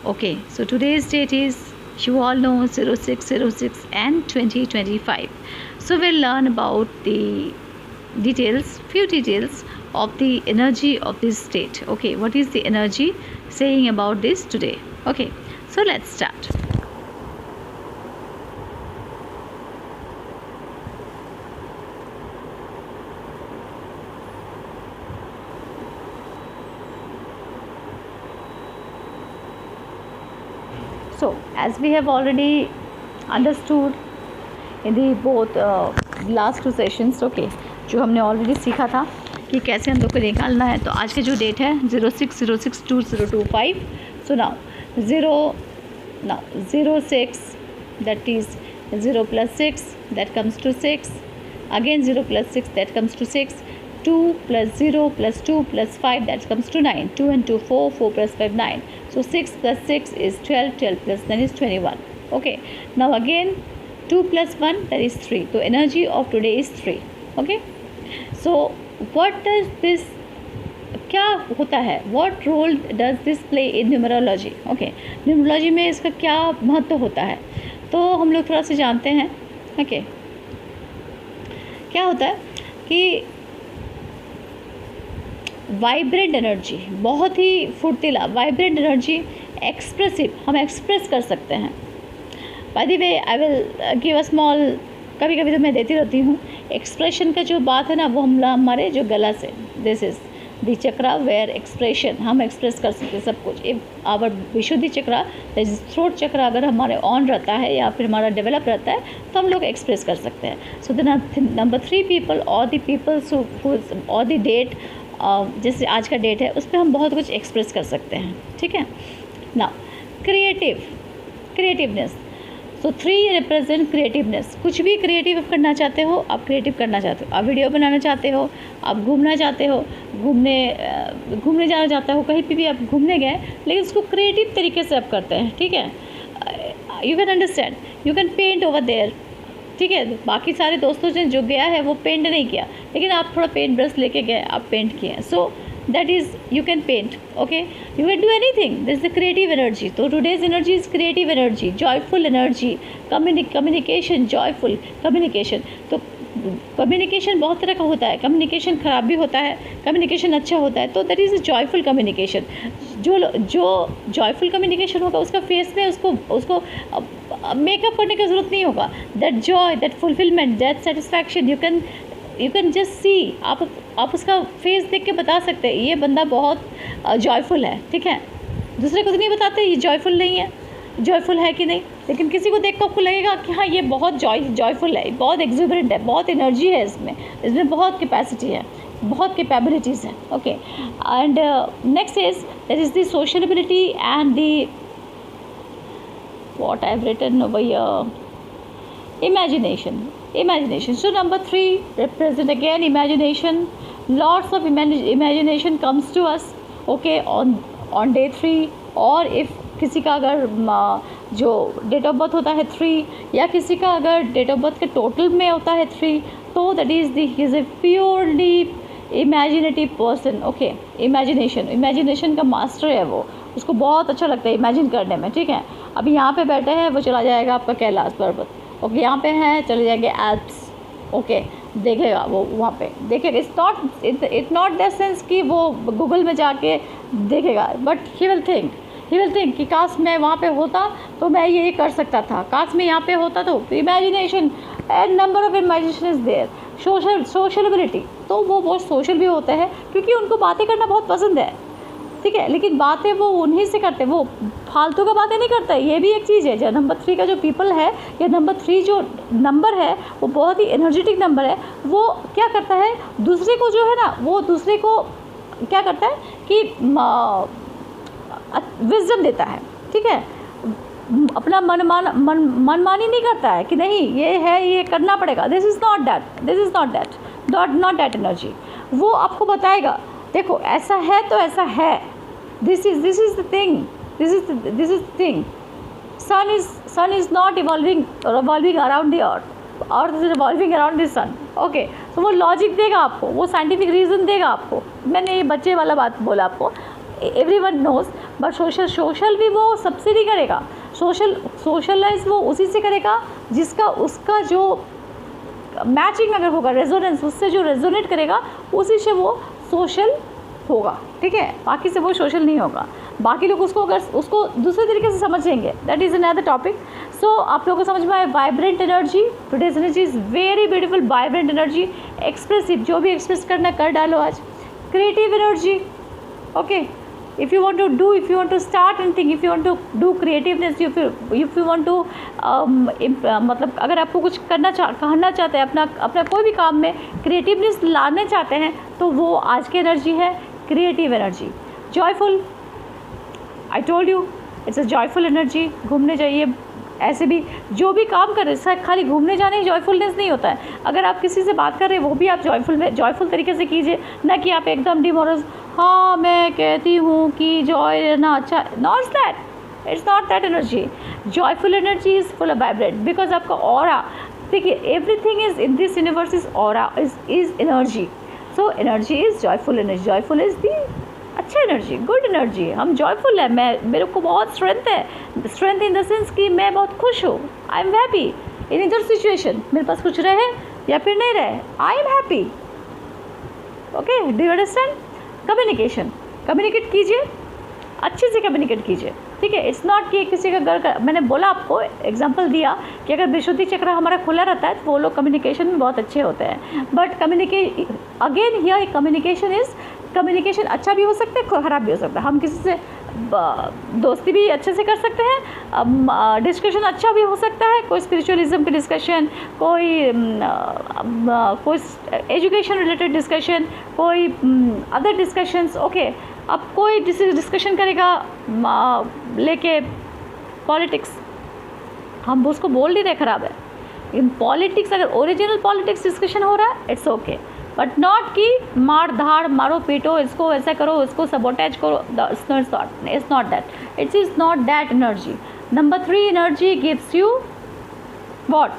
Okay, so today's date is, you all know, 0606 and 2025. So we'll learn about the details, few details of the energy of this state. Okay, what is the energy saying about this today? Okay, so let's start. So as we have already understood in the both last two sessions, okay, जो हमने already सीखा था कि कैसे हम लोग को निकालना है, तो आज का जो डेट है 06062025. So now 06, that is 0 plus 6, that comes to 6, again 0 plus 6, that comes to 6, 2 plus 0 plus 2 plus 5, that comes to 9, 2 and 2 4, 4 plus 5 9, so 6 plus 6 is 12, 12 plus 9 is 21. Okay, now again 2 plus 1, that is 3. So energy of today is 3. Okay, so what does this, क्या होता है, what role does this play in numerology? Okay, numerology में इसका क्या महत्व होता है, तो हम लोग थोड़ा सा जानते हैं. Okay, क्या होता है कि वाइब्रेंट एनर्जी, बहुत ही फुर्तीला वाइब्रेंट एनर्जी, एक्सप्रेसिव, हम एक्सप्रेस कर सकते हैं. By the way I will give a small, कभी कभी तो मैं देती रहती हूँ एक्सप्रेशन का जो बात है ना, वो हम हमारे जो गला से, this is the chakra where expression, हम एक्सप्रेस कर सकते हैं सब कुछ. If our Vishuddhi chakra, throat chakra अगर हमारे ऑन रहता है या फिर हमारा डेवलप रहता है तो हम लोग एक्सप्रेस कर सकते हैं. सो द नंबर 3 पीपल और द पीपल्स और द डेट, जैसे आज का डेट है उस पर हम बहुत कुछ एक्सप्रेस कर सकते हैं. ठीक है. नाउ क्रिएटिवनेस, सो 3 रिप्रेजेंट क्रिएटिवनेस. कुछ भी क्रिएटिव करना चाहते हो, आप क्रिएटिव करना चाहते हो, आप वीडियो बनाना चाहते हो, आप घूमना चाहते हो, घूमने जाना चाहते हो, कहीं पे भी आप घूमने गए, लेकिन उसको क्रिएटिव तरीके से आप करते हैं. ठीक है. You can understand, you can paint over there. ठीक है. बाकी सारे दोस्तों से जो गया है वो पेंट नहीं किया, लेकिन आप थोड़ा पेंट ब्रश लेके गए, आप पेंट किए. सो that is, you can paint. Okay, you can do anything. This is the creative energy. So today's energy is creative energy, joyful energy, communication, joyful communication. तो कम्युनिकेशन बहुत तरह का होता है. कम्युनिकेशन ख़राब भी होता है, कम्युनिकेशन अच्छा होता है. तो that is a joyful communication. जो जॉयफुल कम्युनिकेशन होगा उसका फेस में उसको मेकअप करने की ज़रूरत नहीं होगा. That Joy, that fulfilment, that satisfaction, you can just see, आप उसका फेस देख के बता सकते हैं ये बंदा बहुत जॉयफुल है. ठीक है. दूसरे को तो नहीं बताते ये जॉयफुल नहीं है, जॉयफुल है कि नहीं, लेकिन किसी को देख कर आपको लगेगा कि हाँ ये बहुत जॉयफुल है, बहुत एक्जुबरेंट है, बहुत एनर्जी है इसमें बहुत कैपेसिटी है, बहुत कैपेबिलिटीज़ है. Okay. And next is that is the sociability and the what I have written over here, imagination. So number 3 represent again imagination. Lots of imagination comes to us. Okay, on day 3, और if किसी का अगर जो date of birth होता है 3, या किसी का अगर डेट ऑफ बर्थ के टोटल में होता है 3, तो that is he is a purely imaginative person. Okay. Imagination का मास्टर है वो, उसको बहुत अच्छा लगता है इमेजिन करने में. ठीक है. अभी यहाँ पे बैठे हैं, वो चला जाएगा आपका कैलाश पर्वत. ओके, यहाँ पे हैं, चले जाएंगे एल्प्स. ओके, देखेगा वो, वहाँ पे देखेगा. इट्स नॉट दैट सेंस कि वो गूगल में जाके देखेगा, बट ही विल थिंक कि काश मैं वहाँ पे होता तो मैं ये कर सकता था, काश मैं यहाँ पे होता. तो imagination and number of imagination is there. Sociability, तो वो बहुत सोशल भी होते हैं क्योंकि उनको बातें करना बहुत पसंद है. ठीक है. लेकिन बातें वो उन्हीं से करते हैं, वो फालतू का बातें नहीं करता है. ये भी एक चीज़ है. जो नंबर 3 का जो पीपल है, या नंबर 3 जो नंबर है, वो बहुत ही एनर्जेटिक नंबर है. वो क्या करता है, दूसरे को जो है ना, वो दूसरे को क्या करता है कि विजडम देता है. ठीक है. अपना मनमानी नहीं करता है कि नहीं ये है, ये करना पड़ेगा. This is not that energy. वो आपको बताएगा देखो ऐसा है तो ऐसा है. This is the thing. This is thing. Sun is not revolving around the earth is revolving around the sun. Okay. तो वो लॉजिक देगा आपको, वो साइंटिफिक रीज़न देगा आपको. मैंने ये बच्चे वाला बात बोला आपको, एवरीवन नोज. बट सोशल भी वो सबसे नहीं करेगा, सोशलाइज वो उसी से करेगा जिसका उसका जो मैचिंग अगर होगा, रेजोनेंस, उससे जो रेजोनेट करेगा उसी से वो सोशल होगा, ठीक है, बाकी से वो सोशल नहीं होगा। बाकी लोग उसको अगर उसको दूसरे तरीके से समझेंगे, दैट इज़ अनदर टॉपिक। सो आप लोगों को समझ में आए vibrant energy, today's energy is very beautiful, vibrant energy, expressive, जो भी एक्सप्रेस करना कर डालो आज। Creative energy, okay, if you want to start anything, if you want to do creativeness, if you want to मतलब अगर आपको कुछ कहना चाहते हैं, अपना कोई भी काम में क्रिएटिवनेस लाने चाहते हैं, तो वो आज की एनर्जी है creative energy. Joyful, I told you it's a joyful energy. घूमने जाइए, ऐसे भी जो भी काम कर रहे हैं, खाली घूमने जाने ही जॉयफुलनेस नहीं होता है। अगर आप किसी से बात कर रहे हैं, वो भी आप जॉयफुल तरीके से कीजिए, ना कि आप एकदम डिमोरस, हाँ मैं कहती हूँ कि जॉय रहना अच्छा, not that, it's not that energy. Joyful energy is full of vibrant, because आपका ऑरा, देखिए everything is in this universe is aura, is energy. So energy is joyful energy, joyful is the अच्छा energy, good energy. हम joyful है, मेरे को बहुत strength है, strength in the sense कि मैं बहुत खुश हूँ, आई एम हैप्पी इन इधर सिचुएशन, मेरे पास कुछ रहे या फिर नहीं रहे, I am happy. Okay, do you understand? Communication, communicate कीजिए, अच्छे से कम्युनिकेट कीजिए, ठीक है। इट्स नॉट कि किसी का घर का, मैंने बोला आपको एग्जांपल दिया कि अगर विशुद्धि चक्र हमारा खुला रहता है तो वो लोग कम्युनिकेशन में बहुत अच्छे होते हैं। बट अगेन हियर कम्युनिकेशन अच्छा भी हो सकता है, खराब भी हो सकता है। हम किसी से दोस्ती भी अच्छे से कर सकते हैं, डिस्कशन अच्छा भी हो सकता है, कोई स्पिरिचुअलिज्म की डिस्कशन, कोई एजुकेशन रिलेटेड डिस्कशन, कोई अदर डिस्कशंस, ओके। अब कोई डिस्कशन करेगा लेके पॉलिटिक्स, हम उसको बोल नहीं रहे खराब है, इन पॉलिटिक्स अगर ओरिजिनल पॉलिटिक्स डिस्कशन हो रहा है इट्स ओके, बट नॉट कि मार धाड़, मारो पीटो, इसको ऐसा करो, इसको सबोटेज करो, it's not that, it is not that energy. Number 3 energy gives you what?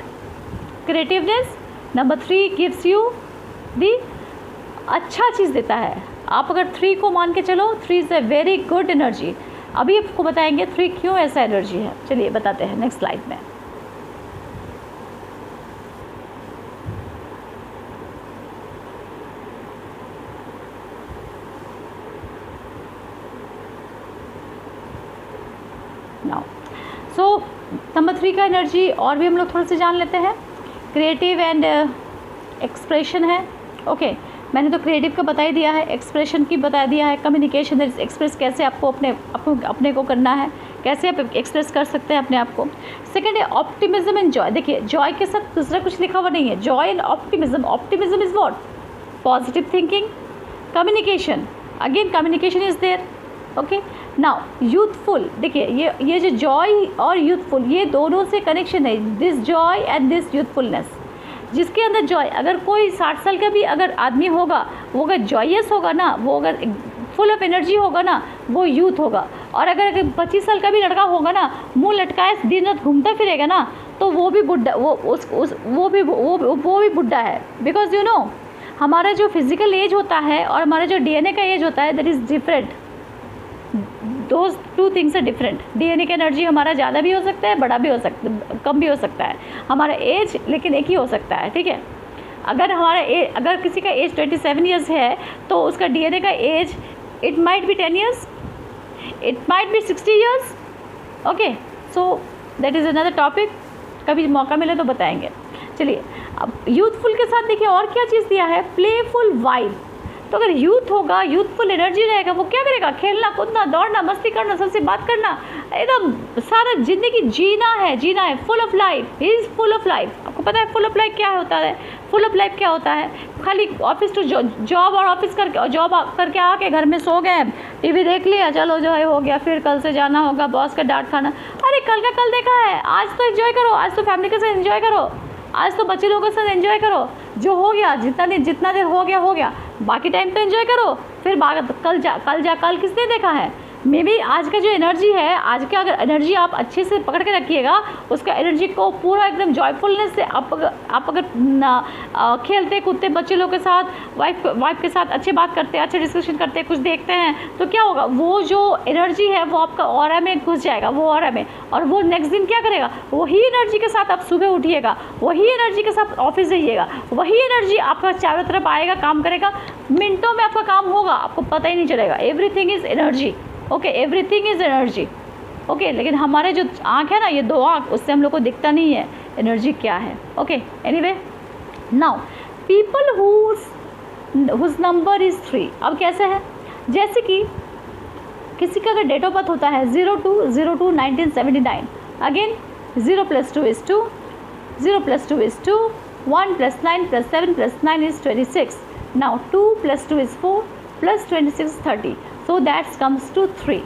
Creativeness. Number 3 gives you the अच्छा चीज़ देता है। आप अगर 3 को मान के चलो, 3 is a very good energy. अभी आपको बताएंगे 3 क्यों ऐसा एनर्जी है, चलिए बताते हैं नेक्स्ट स्लाइड में। नाउ सो नंबर 3 का एनर्जी और भी हम लोग थोड़ा सा जान लेते हैं। क्रिएटिव एंड एक्सप्रेशन है, ओके। मैंने तो क्रिएटिव का बता ही दिया है, एक्सप्रेशन की बता दिया है, कम्युनिकेशन, एक्सप्रेस कैसे आपको अपने को करना है, कैसे आप एक्सप्रेस कर सकते हैं अपने आप को। सेकेंड है ऑप्टिमिज्म एंड जॉय। देखिए जॉय के साथ दूसरा कुछ लिखा हुआ नहीं है, joy and optimism. Optimism is what? Positive thinking, communication, again communication is there, okay. Now youthful, देखिए ये जो जॉय और यूथफुल, ये दोनों से कनेक्शन है, this Joy and this youthfulness. जिसके अंदर जॉय, अगर कोई 60 साल का भी अगर आदमी होगा, वो अगर जॉयस होगा ना, वो अगर फुल ऑफ एनर्जी होगा ना, वो यूथ होगा। और अगर 25 साल का भी लड़का होगा ना, मुंह लटकाए दिन रात घूमता फिरेगा ना, तो वो भी बुढ़ा, वो भी बुढ़ा है। बिकॉज यू नो हमारा जो फिजिकल एज होता है और हमारा जो डीएनए का एज होता है, that is different. Those 2 things are different. DNA का एनर्जी हमारा ज़्यादा भी हो सकता है, बड़ा भी हो सकता है, कम भी हो सकता है। हमारा एज लेकिन एक ही हो सकता है, ठीक है। अगर अगर किसी का एज 27 ईयर्स है तो उसका डीएनए का age it might be 10 years, it might be 60 years, okay. So that is another topic, कभी मौका मिले तो बताएंगे। चलिए अब यूथफुल के साथ देखिए और क्या चीज़ दिया है, प्लेफुल वाइब। तो अगर यूथ होगा, यूथफुल एनर्जी रहेगा, वो क्या करेगा? खेलना कूदना, दौड़ना, मस्ती करना, सबसे बात करना, एकदम सारा ज़िंदगी जीना है, full of life, he is full of life. आपको पता है फुल ऑफ लाइफ क्या होता है? फुल ऑफ लाइफ क्या होता है? खाली ऑफिस टू जॉब और ऑफिस करके, जॉब करके आके घर में सो गए, टीवी देख लिया, चलो जो है हो गया, फिर कल से जाना होगा, बॉस का डांट खाना। अरे कल का कल देखा है, आज तो एंजॉय करो, आज तो फैमिली के साथ एंजॉय करो, आज तो बच्चे लोगों के साथ एंजॉय करो, जो हो गया जितना देर हो गया, बाकी टाइम तो एंजॉय करो। फिर कल किसने देखा है? मे बी आज का जो एनर्जी है, आज का अगर एनर्जी आप अच्छे से पकड़ के रखिएगा, उसका एनर्जी को पूरा एकदम जॉयफुलनेस से आप अगर खेलते कूदते बच्चे लोग के साथ, वाइफ के साथ अच्छे बात करते हैं, अच्छे डिस्कशन करते हैं, कुछ देखते हैं, तो क्या होगा, वो जो एनर्जी है वो आपका ऑरा में घुस जाएगा, वो ऑरा में, और वो नेक्स्ट दिन क्या करेगा, वही एनर्जी के साथ आप सुबह उठिएगा, वही एनर्जी के साथ ऑफिस जाइएगा, वही एनर्जी आपका चारों तरफ आएगा, काम करेगा, मिनटों में आपका काम होगा, आपको पता ही नहीं चलेगा। Everything is energy, okay, everything is energy, okay. लेकिन हमारे जो आँख है ना, ये 2 आँख, उससे हम लोग को दिखता नहीं है एनर्जी क्या है, okay. Anyway, now people whose number is 3। अब कैसे है, जैसे कि किसी का अगर डेट ऑफ बर्थ होता है 02/02/1979, again 0 + 2 is 2, 0 + 2 is 2, 1 + 9 + 7 + 9 is 26. Now 2 + 2 is 4 + 26 is 30. So that comes to 3.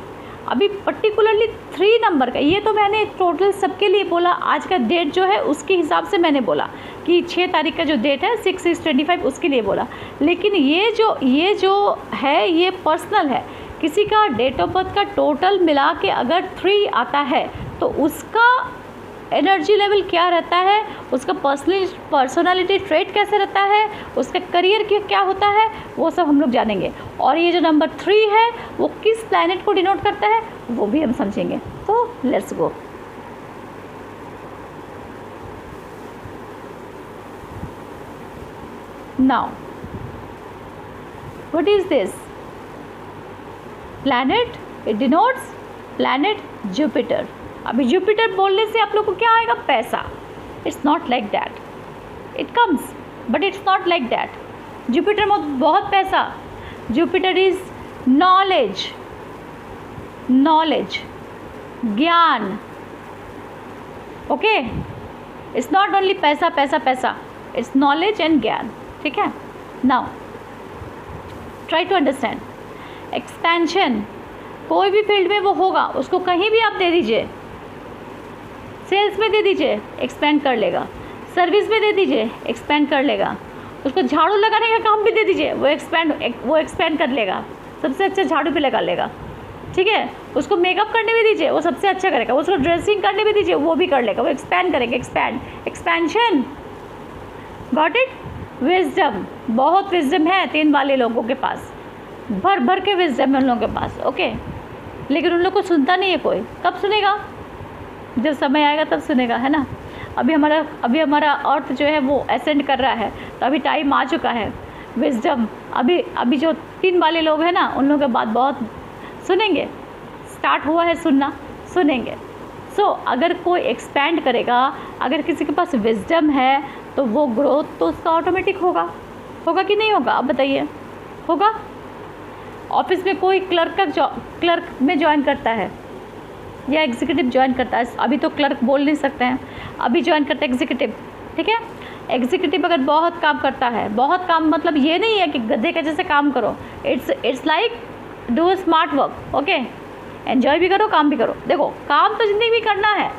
अभी पर्टिकुलरली 3 नंबर का, ये तो मैंने टोटल सबके लिए बोला, आज का डेट जो है उसके हिसाब से मैंने बोला कि 6 तारीख का जो डेट है 6 is 25, उसके लिए बोला। लेकिन ये जो है ये पर्सनल है, किसी का डेट ऑफ बर्थ का टोटल मिला के अगर 3 आता है तो उसका एनर्जी लेवल क्या रहता है, उसका पर्सनालिटी ट्रेट कैसे रहता है, उसका करियर क्या होता है, वो सब हम लोग जानेंगे। और ये जो नंबर 3 है वो किस प्लैनेट को डिनोट करता है वो भी हम समझेंगे। तो let's go. Now what is this planet? It denotes planet Jupiter. अभी जुपिटर बोलने से आप लोग को क्या आएगा? पैसा। It's not like that, it comes but it's not like that. Jupiter में बहुत पैसा। जुपिटर इज नॉलेज, ज्ञान, ओके। इट्स नॉट ओनली पैसा पैसा पैसा, इट्स नॉलेज एंड ज्ञान, ठीक है। Now try to understand. Expansion, कोई भी फील्ड में वो होगा, उसको कहीं भी आप दे दीजिए, सेल्स में दे दीजिए एक्सपेंड कर लेगा, सर्विस में दे दीजिए एक्सपेंड कर लेगा, उसको झाड़ू लगाने का काम भी दे दीजिए वो एक्सपेंड कर लेगा, सबसे अच्छा झाड़ू भी लगा लेगा, ठीक है। उसको मेकअप करने भी दीजिए वो सबसे अच्छा करेगा, उसको ड्रेसिंग करने भी दीजिए वो भी कर लेगा, वो एक्सपेंड करेगा। Expansion, got it. विजडम, बहुत विजडम है 3 वाले लोगों के पास, भर भर के विजडम है उन लोगों के पास, ओके। लेकिन उन लोग को सुनता नहीं है कोई। कब सुनेगा? जब समय आएगा तब सुनेगा, है ना। अभी हमारा अर्थ जो है वो असेंड कर रहा है, तो अभी टाइम आ चुका है। विजडम अभी जो 3 वाले लोग हैं ना, उन लोगों के बात बहुत सुनेंगे, स्टार्ट हुआ है सुनना, सुनेंगे। सो अगर कोई एक्सपैंड करेगा, अगर किसी के पास विजडम है तो वो ग्रोथ तो उसका ऑटोमेटिक होगा कि नहीं होगा? आप बताइए, होगा। ऑफिस में कोई क्लर्क में ज्वाइन करता है या एग्जीक्यूटिव ज्वाइन करता है, अभी तो क्लर्क बोल नहीं सकते हैं, अभी ज्वाइन करता है एग्जीक्यूटिव, ठीक है। एग्जीक्यूटिव अगर बहुत काम करता है, बहुत काम मतलब ये नहीं है कि गधे के जैसे काम करो, it's like do smart work, okay. Enjoy भी करो, काम भी करो। देखो, काम तो ज़िंदगी में करना है,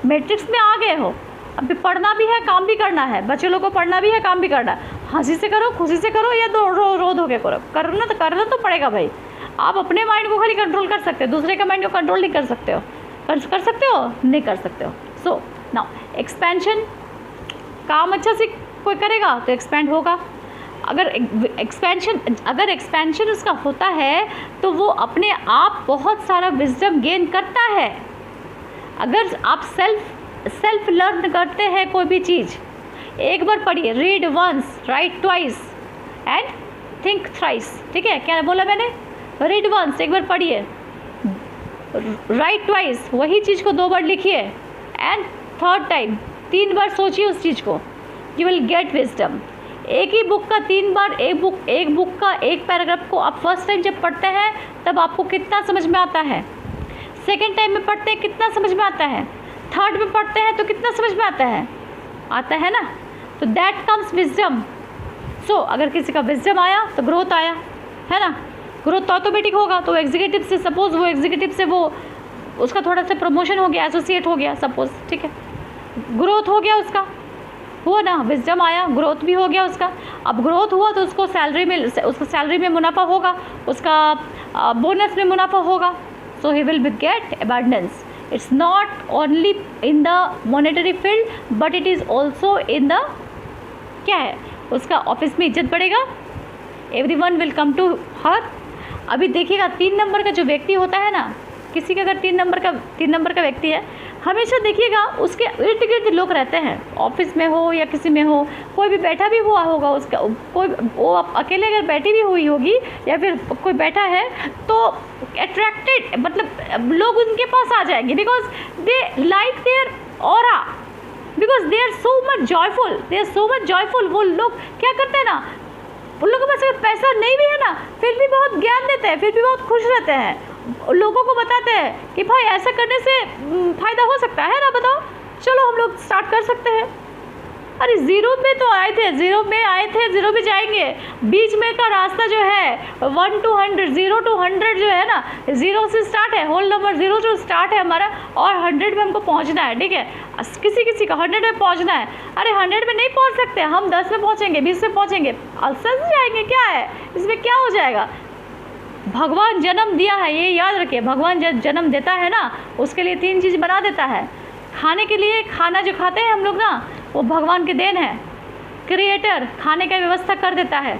मैट्रिक्स में आ गए हो, अभी पढ़ना भी है, काम भी करना है, बच्चों लोग को पढ़ना भी है, काम भी करना है। हंसी से करो, खुशी से करो, या रो धो के करो, करना तो पड़ेगा भाई। आप अपने माइंड को खाली कंट्रोल कर सकते हो, दूसरे का माइंड को कंट्रोल नहीं कर सकते हो। कर सकते हो? नहीं कर सकते हो। सो नाउ एक्सपेंशन, काम अच्छा से कोई करेगा तो एक्सपेंड होगा। अगर एक्सपेंशन उसका होता है तो वो अपने आप बहुत सारा विजडम गेन करता है। अगर आप सेल्फ लर्न करते हैं कोई भी चीज़, एक बार पढ़िए, read once, write twice and think thrice, ठीक है। क्या बोला मैंने? रीड वंस, एक बार पढ़िए, राइट ट्वाइस, वही चीज़ को 2 बार लिखिए, एंड थर्ड टाइम 3 बार सोचिए उस चीज़ को, यू विल गेट विजडम। एक ही बुक का 3 बार, एक बुक का एक पैराग्राफ को आप फर्स्ट टाइम जब पढ़ते हैं तब आपको कितना समझ में आता है, सेकेंड टाइम में पढ़ते हैं कितना समझ में आता है, थर्ड में पढ़ते हैं तो कितना समझ में आता है ना। तो दैट कम्स विजडम। सो अगर किसी का विजडम आया तो ग्रोथ आया, है ना। ग्रोथ तो ऑटोमेटिक होगा। तो एग्जीक्यूटिव से सपोज वो एग्जीक्यूटिव से वो उसका थोड़ा सा प्रमोशन हो गया, एसोसिएट हो गया सपोज, ठीक है, ग्रोथ हो गया, उसका हुआ ना, विजडम आया, ग्रोथ भी हो गया उसका। अब ग्रोथ हुआ तो उसको सैलरी में मुनाफा होगा, उसका बोनस में मुनाफा होगा, so he will get abundance. It's not only in the monetary field but it is also in the क्या है, उसका ऑफिस में इज्जत बढ़ेगा, everyone will come to her. अभी देखिएगा 3 नंबर का जो व्यक्ति होता है ना, किसी का अगर 3 नंबर का व्यक्ति है, हमेशा देखिएगा उसके इर्द गिर्द लोग रहते हैं, ऑफिस में हो या किसी में हो, कोई भी बैठा भी हुआ होगा, उसका कोई वो अकेले अगर बैठी भी हुई होगी या फिर कोई बैठा है तो अट्रैक्टेड, मतलब लोग उनके पास आ जाएंगे, because they like their aura, because they are so much joyful. वो लोग क्या करते हैं ना, उन लोगों के पास अगर पैसा नहीं भी है ना, फिर भी बहुत ज्ञान देते हैं, फिर भी बहुत खुश रहते हैं, लोगों को बताते हैं कि भाई ऐसा करने से फ़ायदा हो सकता है ना, बताओ, चलो हम लोग स्टार्ट कर सकते हैं. अरे ज़ीरो में तो आए थे, ज़ीरो में जाएंगे. बीच में का रास्ता जो है 1 to 100, 0 to 100 जो है ना, 0 से स्टार्ट है, होल नंबर 0 जो स्टार्ट है हमारा, और 100 में हमको पहुंचना है. ठीक है, किसी का 100 में पहुंचना है. अरे 100 में नहीं पहुंच सकते हम, 10 में पहुंचेंगे, 20 में पहुंचेंगे, अलसर से जाएंगे, क्या है इसमें, क्या हो जाएगा. भगवान जन्म दिया है, ये याद रखिए, भगवान जब जन्म देता है ना, उसके लिए 3 चीज़ बना देता है. खाने के लिए, खाना जो खाते हैं हम लोग ना, वो भगवान की देन है. क्रिएटर खाने का व्यवस्था कर देता है,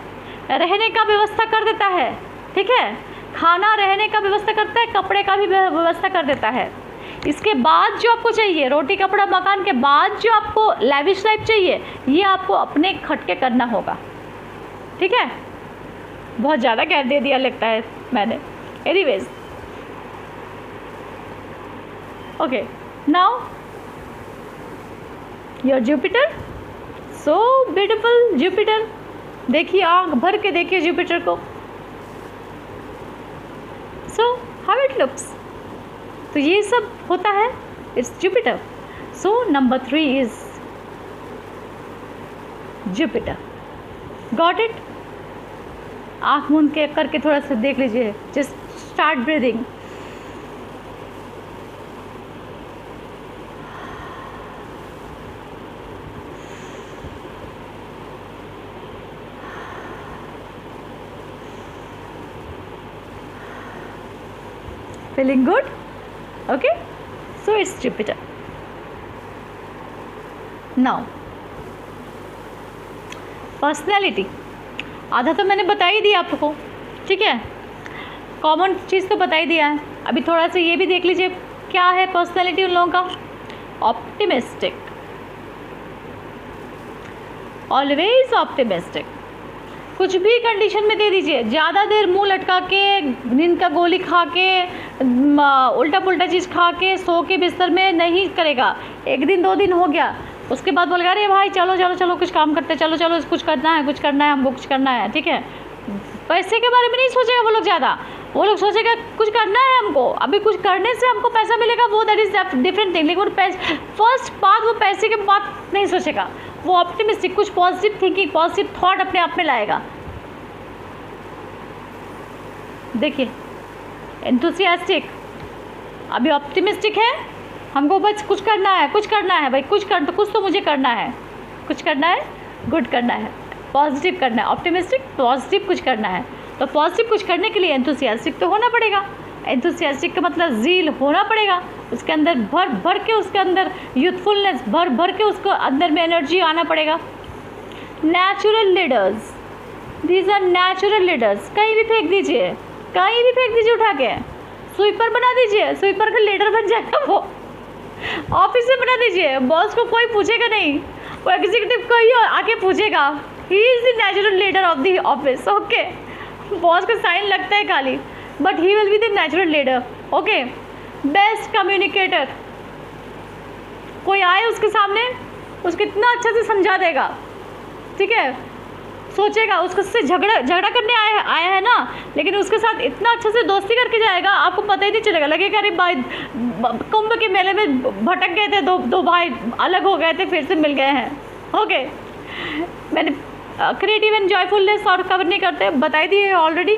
रहने का व्यवस्था कर देता है. ठीक है, खाना रहने का व्यवस्था करता है, कपड़े का भी व्यवस्था कर देता है. इसके बाद जो आपको चाहिए, रोटी कपड़ा मकान के बाद जो आपको लैविश लाइफ चाहिए, ये आपको अपने खटके करना होगा. ठीक है, बहुत ज़्यादा कह दे दिया लगता है मैंने. Anyways, okay, now your Jupiter, so beautiful Jupiter. देखिए, आँख भर के देखिए जुपिटर को. So how it looks. तो ये सब होता है, it's Jupiter. So number 3 is Jupiter. Got it. आँख मूंद के करके थोड़ा सा देख लीजिए. Just start breathing. Feeling good? Okay, so it's Jupiter. Now, personality आधा तो मैंने बता ही दिया आपको. ठीक है, कॉमन चीज़ तो बता ही दिया है. अभी थोड़ा सा ये भी देख लीजिए क्या है पर्सनैलिटी उन लोगों का. Optimistic, always optimistic. कुछ भी कंडीशन में दे दीजिए, ज़्यादा देर मुंह लटका के, नींद का गोली खा के, उल्टा पुल्टा चीज़ खा के, सो के बिस्तर में नहीं करेगा. 1 दिन 2 दिन हो गया, उसके बाद बोलेगा अरे भाई चलो चलो चलो कुछ काम करते, चलो चलो कुछ करना है हमको कुछ करना है. ठीक है, पैसे के बारे में नहीं सोचेगा वो लोग ज़्यादा. वो लोग सोचेगा कुछ करना है हमको, अभी कुछ करने से हमको पैसा मिलेगा, वो दैट इज़ डिफरेंट थिंग. लेकिन फर्स्ट बात वो पैसे के बात नहीं सोचेगा. वो ऑप्टिमिस्टिक, कुछ पॉजिटिव थिंकिंग, पॉजिटिव थॉट अपने आप में लाएगा. देखिए, एंथुसियास्टिक, अभी ऑप्टिमिस्टिक है, हमको बस कुछ करना है भाई, कुछ तो मुझे करना है, कुछ करना है, गुड करना है, पॉजिटिव करना है. ऑप्टिमिस्टिक, पॉजिटिव कुछ करना है. तो पॉजिटिव कुछ करने के लिए एंथुसियास्टिक तो होना पड़ेगा. एंथुसियास्टिक का मतलब ज़ील होना पड़ेगा, उसके अंदर भर के, उसके अंदर यूथफुलनेस भर के, उसको अंदर में एनर्जी आना पड़ेगा. Natural leaders, these are natural leaders. कहीं भी फेंक दीजिए उठा के, स्वीपर बना दीजिए, स्वीपर का लीडर बन जाएगा वो. ऑफिस में बना दीजिए, बॉस को कोई पूछेगा नहीं, वो एग्जीक्यूटिव को ही आके पूछेगा. He is the natural leader of the office. Okay, boss का साइन लगता है खाली, but he will be the natural leader. Okay, best communicator. कोई आए उसके सामने, उसको इतना अच्छे से समझा देगा. ठीक है, सोचेगा उसको से झगड़ा करने आया है ना, लेकिन उसके साथ इतना अच्छे से दोस्ती करके जाएगा, आपको पता ही नहीं चलेगा. लगेगा अरे भाई कुंभ के मेले में भटक गए थे, दो भाई अलग हो गए थे, फिर से मिल गए हैं. ओके, मैंने क्रिएटिव एंड जॉयफुलनेस और कवर नहीं करते, बताई दिए ऑलरेडी.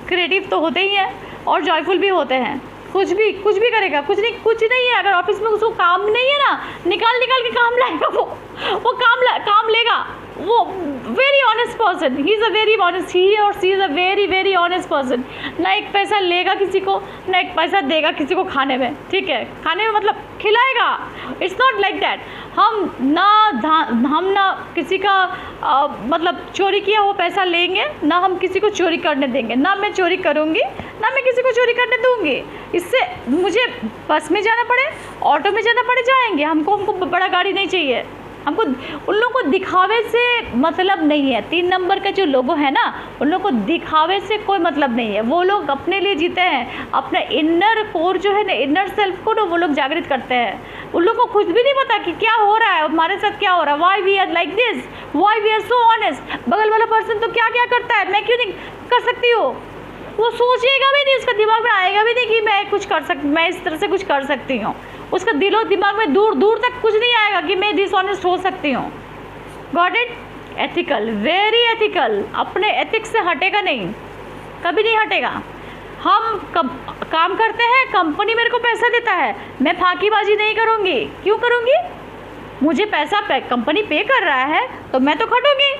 क्रिएटिव तो होते ही हैं और जॉयफुल भी होते हैं. कुछ भी करेगा, कुछ नहीं है. अगर ऑफिस में उसको काम नहीं है ना, निकाल के काम लाएगा, वो काम लेगा. वो very honest person, he is a very honest, he और she is a very very honest person. ना एक पैसा लेगा किसी को, ना एक पैसा देगा किसी को खाने में, ठीक है, खाने में मतलब खिलाएगा। It's not like that. हम ना किसी का मतलब चोरी किया वो पैसा लेंगे, ना हम किसी को चोरी करने देंगे, ना मैं चोरी करूँगी, ना मैं किसी को चोरी करने दूँगी। इससे मुझे बस में जाना पड़े, ऑटो में जाना पड़े, जाएंगे। हमको बड़ा गाड़ी नहीं चाहिए। हमको उन लोगों को दिखावे से मतलब नहीं है। 3 नंबर का जो लोगो है ना, उन लोगों को दिखावे से कोई मतलब नहीं है। वो लोग अपने लिए जीते हैं, अपना इनर कोर जो है ना, इनर सेल्फ को ना वो लोग जागृत करते हैं। उन लोगों को खुद भी नहीं पता कि क्या हो रहा है हमारे साथ, क्या हो रहा है, why we are like this, why we are so honest. बगल वाला पर्सन तो क्या क्या करता है, मैं क्यों नहीं कर सकती हूँ? वो सोचेगा भी नहीं, उसका दिमाग में आएगा भी नहीं कि मैं इस तरह से कुछ कर सकती हूँ। उसका दिलो दिमाग में दूर दूर तक कुछ नहीं आएगा कि मैं डिसऑनेस्ट हो सकती हूँ। Got it? Ethical, very ethical. अपने एथिक्स से हटेगा नहीं, कभी नहीं हटेगा। हम काम करते हैं, कंपनी मेरे को पैसा देता है, मैं फाकीबाजी नहीं करूँगी। क्यों करूँगी? मुझे पैसा कंपनी पे कर रहा है तो मैं तो खटूँगी।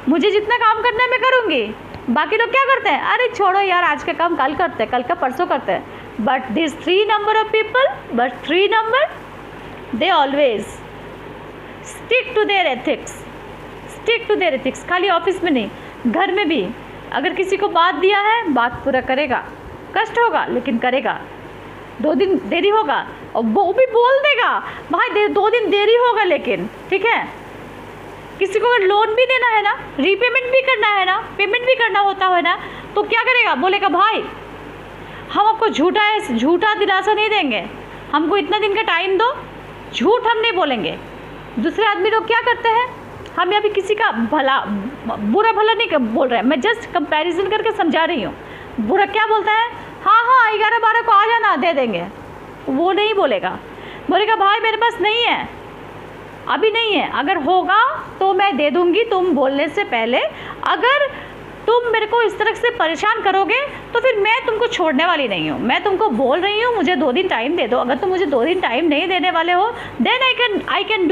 मुझे जितना काम करना है मैं करूँगी। बाकी लोग क्या करते हैं, अरे छोड़ो यार, आज का काम कल करते हैं, कल का परसों करते हैं। But this 3 number of people, but 3 number, they always stick to their ethics, stick to their ethics. खाली ऑफिस में नहीं, घर में भी अगर किसी को बात दिया है, बात पूरा करेगा। कष्ट होगा लेकिन करेगा। 2 दिन देरी होगा और वो भी बोल देगा, भाई 2 दिन देरी होगा लेकिन, ठीक है। किसी को अगर लोन भी देना है ना, रीपेमेंट भी करना है ना, पेमेंट भी करना होता है ना, तो क्या करेगा, बोलेगा भाई हम आपको झूठा दिलासा नहीं देंगे, हमको इतना दिन का टाइम दो, झूठ हम नहीं बोलेंगे। दूसरे आदमी लोग क्या करते हैं, हम यहाँ भी किसी का बुरा भला नहीं बोल रहे हैं, मैं जस्ट कंपैरिजन करके समझा रही हूँ। बुरा क्या बोलता है, हाँ 11-12 को आ जाना, दे देंगे। वो नहीं बोलेगा, बोलेगा भाई मेरे पास नहीं है, अभी नहीं है, अगर होगा तो मैं दे दूँगी तुम बोलने से पहले। अगर तुम मेरे को इस तरह से परेशान करोगे तो फिर मैं तुमको छोड़ने वाली नहीं हूँ। मैं तुमको बोल रही हूँ मुझे 2 दिन टाइम दे दो। अगर तुम मुझे 2 दिन टाइम नहीं देने वाले हो, then I can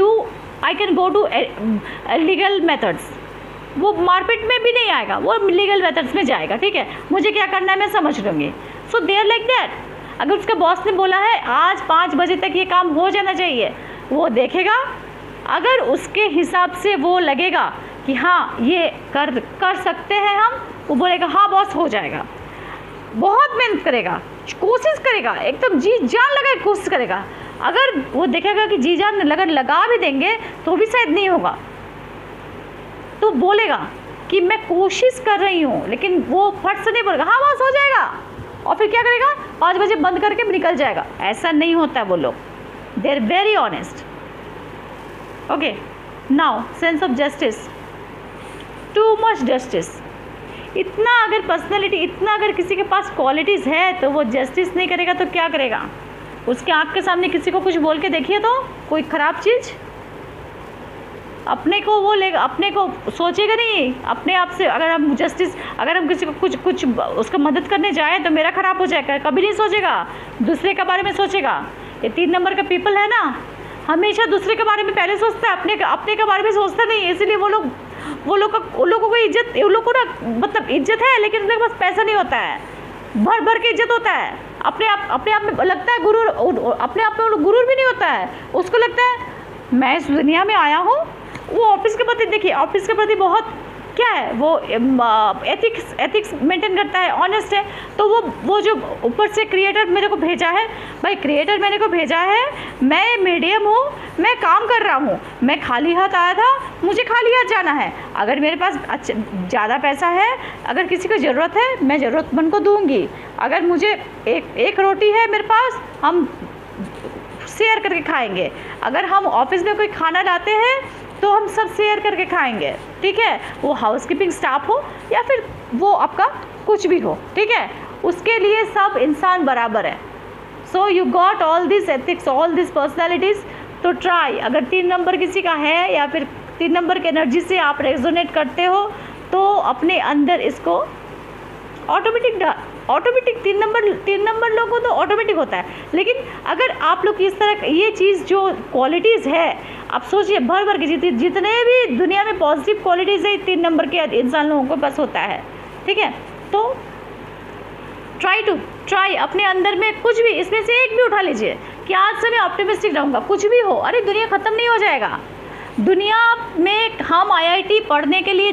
go to legal methods. वो मारपीट में भी नहीं आएगा, वो लीगल मेथड्स में जाएगा, ठीक है। मुझे क्या करना है मैं समझ लूँगी। सो दे आर लाइक दैट। अगर उसके बॉस ने बोला है आज 5 बजे तक ये काम हो जाना चाहिए, वो देखेगा। अगर उसके हिसाब से वो लगेगा कि हाँ ये कर सकते हैं हम, वो बोलेगा हाँ बॉस हो जाएगा। बहुत मेहनत करेगा, कोशिश करेगा, एकदम जी जान लगा के कोशिश करेगा। अगर वो देखेगा कि जी जान लगा भी देंगे तो भी शायद नहीं होगा, तो बोलेगा कि मैं कोशिश कर रही हूँ, लेकिन वो फट से नहीं बोलेगा हाँ बॉस हो जाएगा, और फिर क्या करेगा 5 बजे बंद करके निकल जाएगा। ऐसा नहीं होता है वो लोग, they are very honest. Okay, now sense of justice, too much justice. इतना अगर पर्सनैलिटी, इतना अगर किसी के पास क्वालिटीज़ है तो वो जस्टिस नहीं करेगा तो क्या करेगा? उसके आँख के सामने किसी को कुछ बोल के देखिए तो कोई ख़राब चीज़, अपने को वो लेगा, अपने को सोचेगा नहीं अपने आप से। अगर हम जस्टिस, अगर हम किसी को कुछ उसका मदद करने जाए तो मेरा ख़राब हो जाएगा, कभी नहीं सोचेगा, दूसरे के बारे में सोचेगा। ये 3 नंबर का पीपल है ना, हमेशा दूसरे के बारे में पहले सोचता है, अपने के बारे में सोचता नहीं। इसलिए वो लोगों को इज्जत, उन लोगों को ना मतलब इज्जत है लेकिन उनके पास पैसा नहीं होता है, भर के इज्जत होता है। अपने आप में लगता है गुरूर, अपने आप में गुरूर भी नहीं होता है। उसको लगता है मैं इस दुनिया में आया हूँ। वो ऑफिस के प्रति, देखिए ऑफिस के प्रति बहुत क्या है, वो एथिक्स मेंटेन करता है, ऑनेस्ट है। तो वो जो ऊपर से क्रिएटर मेरे को भेजा है, भाई क्रिएटर मेरे को भेजा है, मैं मीडियम हूँ, मैं काम कर रहा हूँ, मैं खाली हाथ आया था, मुझे खाली हाथ जाना है। अगर मेरे पास ज़्यादा पैसा है, अगर किसी को ज़रूरत है, मैं ज़रूरतमंद को दूँगी। अगर मुझे एक रोटी है मेरे पास, हम शेयर करके खाएंगे। अगर हम ऑफिस में कोई खाना लाते हैं तो हम सब शेयर करके खाएंगे, ठीक है। वो हाउसकीपिंग स्टाफ हो या फिर वो आपका कुछ भी हो, ठीक है, उसके लिए सब इंसान बराबर है। So you got all this ethics, all this personalities, तो ट्राई। अगर 3 नंबर किसी का है या फिर 3 नंबर के एनर्जी से आप रेजोनेट करते हो तो अपने अंदर इसको ऑटोमेटिक 3 नंबर लोगों को तो ऑटोमेटिक होता है। लेकिन अगर आप लोग इस तरह ये चीज़ जो क्वालिटीज़ है आप सोचिए भर भर के जितने भी दुनिया में पॉजिटिव क्वालिटीज़ है 3 नंबर के इंसान लोगों के पास होता है, ठीक है। तो ट्राई अपने अंदर में कुछ भी इसमें से एक भी उठा लीजिए कि आज से मैं ऑप्टिमिस्टिक रहूँगा, कुछ भी हो। अरे दुनिया ख़त्म नहीं हो जाएगा। दुनिया में हम IIT पढ़ने के लिए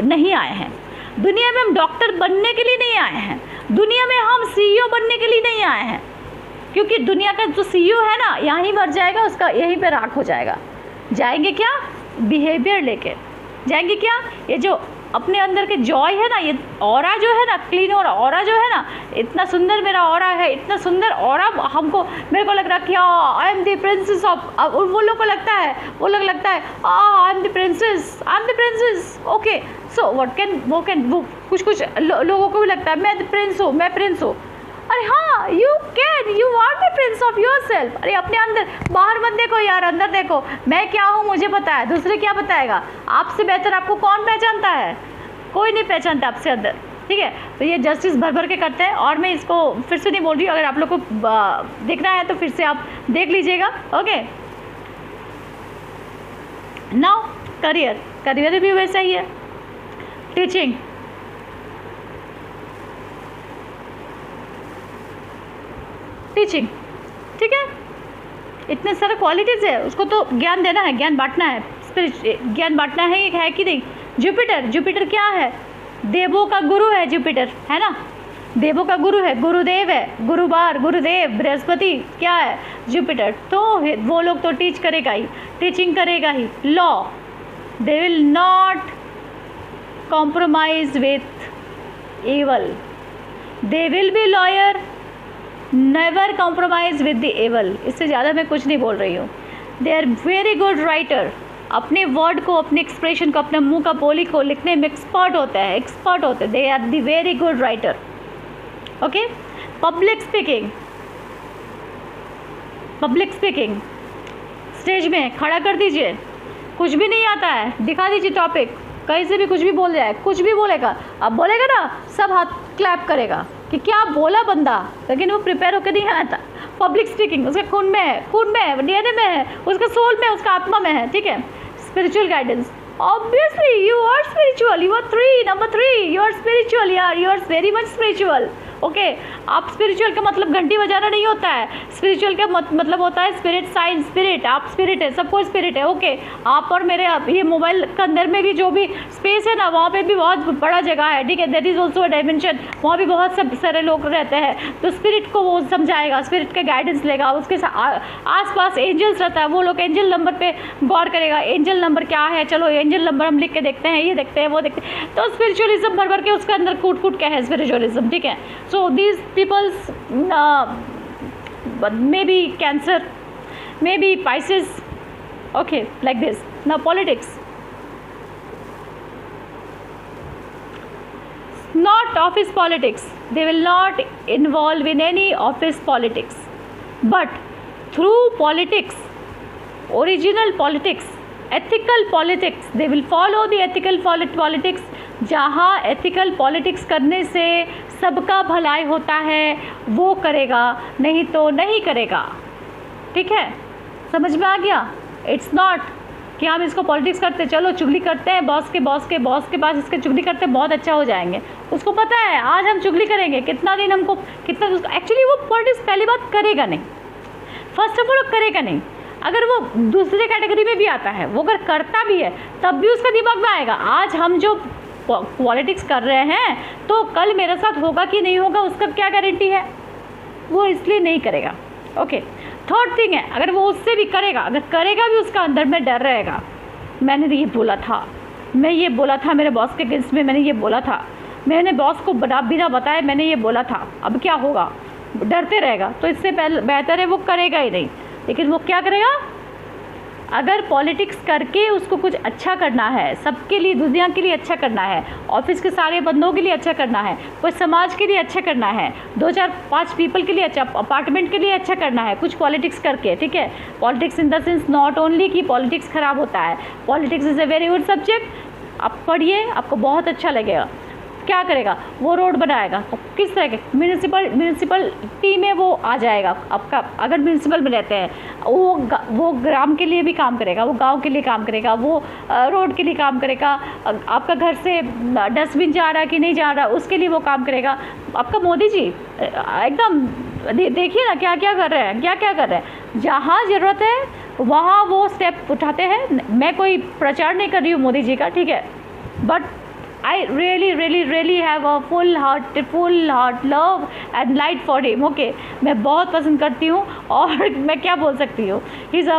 नहीं आए हैं, दुनिया में हम डॉक्टर बनने के लिए नहीं आए हैं, दुनिया में हम CEO बनने के लिए नहीं आए हैं, क्योंकि दुनिया का जो CEO है ना यहीं मर जाएगा, उसका यहीं पे राख हो जाएगा। जाएंगे क्या? बिहेवियर लेके जाएंगे क्या? ये जो अपने अंदर के जॉय है ना, ये ऑरा जो है ना, क्लीन और ऑरा जो है ना, इतना सुंदर मेरा ऑरा है, इतना सुंदर ऑरा हमको, मेरे को लग रहा है कि I am the princess of, वो लोग को लगता है, वो लोग लगता है I am the princess, okay. So वो कुछ लोगों को भी लगता है मैं प्रिंस हूँ। अरे हाँ, you are the prince of yourself. अरे अपने अंदर, बाहर मत देखो यार, अंदर देखो। मैं क्या हूँ मुझे पता है, दूसरे क्या बताएगा? आपसे बेहतर आपको कौन पहचानता है? कोई नहीं पहचानता आपसे अंदर, ठीक है। तो ये जस्टिस भर भर के करते हैं, और मैं इसको फिर से नहीं बोल रही हूँ। अगर आप लोग को देखना है तो फिर से आप देख लीजिएगा, ओके। नाउ करियर भी वैसा ही है। टीचिंग, ठीक है। इतने सारे क्वालिटीज़ है, उसको तो ज्ञान देना है, ज्ञान बांटना है, ज्ञान बांटना है कि नहीं। जुपिटर क्या है? देवों का गुरु है जुपिटर, है ना। देवों का गुरु है, गुरुदेव है, गुरुवार, गुरुदेव, बृहस्पति क्या है? जुपिटर। तो वो लोग तो टीचिंग करेगा ही। Law, they will not compromise with evil, they will be lawyer, never compromise with the evil. इससे ज़्यादा मैं कुछ नहीं बोल रही हूँ। They are very good writer, अपने वर्ड को, अपने एक्सप्रेशन को, अपने मुंह का बोली को लिखने में एक्सपर्ट होते हैं। They are the very good writer, okay. Public speaking, stage में खड़ा कर दीजिए, कुछ भी नहीं आता है दिखा दीजिए टॉपिक, कहीं से भी कुछ भी बोल जाए, कुछ भी बोलेगा, अब बोलेगा ना सब हाथ क्लैप करेगा कि क्या बोला बंदा, लेकिन वो प्रिपेयर होकर नहीं आता। पब्लिक स्पीकिंग उसके खून में है, DNA में है, उसका सोल में, उसका आत्मा में है, ठीक है। Spiritual guidance, obviously you are spiritual, you are number 3 you are spiritual यार, you are very much spiritual, okay. आप स्पिरिचुअल का मतलब घंटी बजाना नहीं होता है, स्पिरिचुअल का मतलब होता है स्पिरिट, साइंस, स्पिरिट। आप स्पिरिट है, सबको स्पिरिट है, ओके। आप और मेरे ये मोबाइल के अंदर में भी जो भी स्पेस है ना, वहाँ पे भी बहुत बड़ा जगह है, ठीक है। That is also a dimension, वहाँ भी बहुत सब सारे लोग रहते हैं। तो स्पिरिट को वो समझाएगा, स्पिरिट का गाइडेंस लेगा, उसके आस पास एंजल्स रहता है, वो लोग एंजल नंबर पे गौर करेगा। एंजल नंबर क्या है, चलो एंजल नंबर हम लिख के देखते हैं, ये देखते हैं, वो देखते हैं। तो स्पिरिचुअलिज्म भर भर के उसके अंदर कूट के है स्पिरिचुअलिज्म, ठीक है। So these people's maybe Cancer, maybe Pisces, okay, like this. Now politics, not office politics. They will not involve in any office politics, but through politics, original politics, ethical politics, they will follow the ethical politics. जहाँ ethical politics करने से सबका भलाई होता है वो करेगा, नहीं तो नहीं करेगा, ठीक है। समझ में आ गया? इट्स नॉट कि हम इसको पॉलिटिक्स करते, चलो चुगली करते हैं बॉस के पास इसके चुगली करते हैं, बहुत अच्छा हो जाएंगे। उसको पता है आज हम चुगली करेंगे, कितना दिन हमको एक्चुअली वो पॉलिटिक्स पहली बात करेगा नहीं, फर्स्ट ऑफ ऑल करेगा नहीं। अगर वो दूसरे कैटेगरी में भी आता है, वो अगर करता भी है तब भी उसका दिमाग में आएगा आज हम जो पॉलिटिक्स कर रहे हैं तो कल मेरे साथ होगा कि नहीं होगा उसका क्या गारंटी है, वो इसलिए नहीं करेगा, ओके। थर्ड थिंग है, अगर वो उससे भी करेगा, अगर करेगा भी उसका अंदर में डर रहेगा, मैंने ये बोला था, मैं ये बोला था मेरे बॉस के अगेंस्ट में, मैंने ये बोला था, मैंने बॉस को बिना बताए मैंने ये बोला था, अब क्या होगा, डरते रहेगा। तो इससे बेहतर है वो करेगा ही नहीं। लेकिन वो क्या करेगा, अगर पॉलिटिक्स करके उसको कुछ अच्छा करना है, सबके लिए, दुनिया के लिए अच्छा करना है, ऑफिस के सारे बंदों के लिए अच्छा करना है, कोई समाज के लिए अच्छा करना है, 2-4-5 पीपल के लिए अच्छा, अपार्टमेंट के लिए अच्छा करना है, कुछ पॉलिटिक्स करके, ठीक है। Politics in the sense not only कि पॉलिटिक्स ख़राब होता है, politics is a very good subject. आप पढ़िए, आपको बहुत अच्छा लगेगा। क्या करेगा, वो रोड बनाएगा। किस तरह के म्यूनिसिपलिटी में वो आ जाएगा आपका, अगर म्यूनिसिपल में रहते हैं वो ग्राम के लिए भी काम करेगा, वो गांव के लिए काम करेगा, वो रोड के लिए काम करेगा, आपका घर से डस्टबिन जा रहा है कि नहीं जा रहा उसके लिए वो काम करेगा। आपका मोदी जी एकदम देखिए ना क्या क्या कर रहे हैं, क्या क्या कर रहे हैं। जहाँ ज़रूरत है वहाँ वो स्टेप उठाते हैं। मैं कोई प्रचार नहीं कर रही हूँ मोदी जी का, ठीक है, but I really have a full heart love and light for him, okay। मैं बहुत पसंद करती हूँ और मैं क्या बोल सकती हूँ, he is a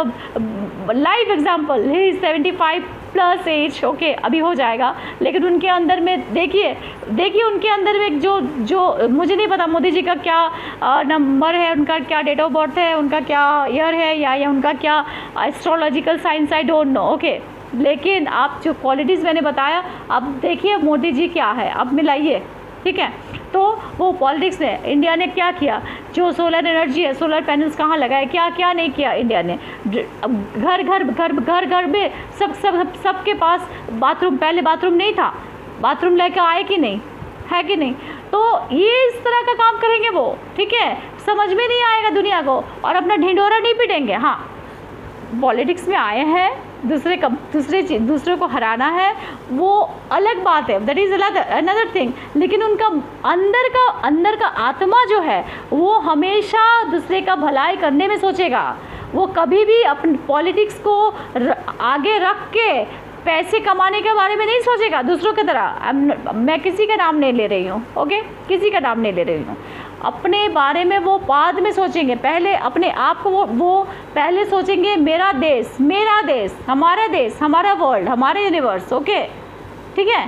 live example, he is 75+ age, okay, अभी हो जाएगा, लेकिन उनके अंदर में देखिए उनके अंदर में जो मुझे नहीं पता मोदी जी का क्या नंबर है, उनका क्या डेट ऑफ बर्थ है, उनका क्या ईयर है या उनका क्या astrological science, I don't know, okay. लेकिन आप जो क्वालिटीज़ मैंने बताया, अब देखिए मोदी जी क्या है, अब मिलाइए, ठीक है। तो वो पॉलिटिक्स ने, इंडिया ने क्या किया, जो सोलर एनर्जी है, सोलर पैनल्स कहाँ लगाए, क्या क्या नहीं किया इंडिया ने। घर में सबके पास बाथरूम, पहले बाथरूम नहीं था, बाथरूम लेकर आए कि नहीं, है कि नहीं। तो ये इस तरह का काम करेंगे वो, ठीक है, समझ में नहीं आएगा दुनिया को, और अपना ढिंढोरा नहीं पिटेंगे। हाँ, पॉलिटिक्स में आए हैं, दूसरे को हराना है, वो अलग बात है, दैट इज़ अनदर थिंग। लेकिन उनका अंदर का आत्मा जो है वो हमेशा दूसरे का भलाई करने में सोचेगा। वो कभी भी अपनी पॉलिटिक्स को आगे रख के पैसे कमाने के बारे में नहीं सोचेगा दूसरों की तरह। मैं किसी का नाम नहीं ले रही हूँ, ओके, किसी का नाम नहीं ले रही हूँ। अपने बारे में वो बाद में सोचेंगे, पहले अपने आप को वो पहले सोचेंगे, मेरा देश, हमारा वर्ल्ड, हमारा यूनिवर्स, ओके, ठीक है।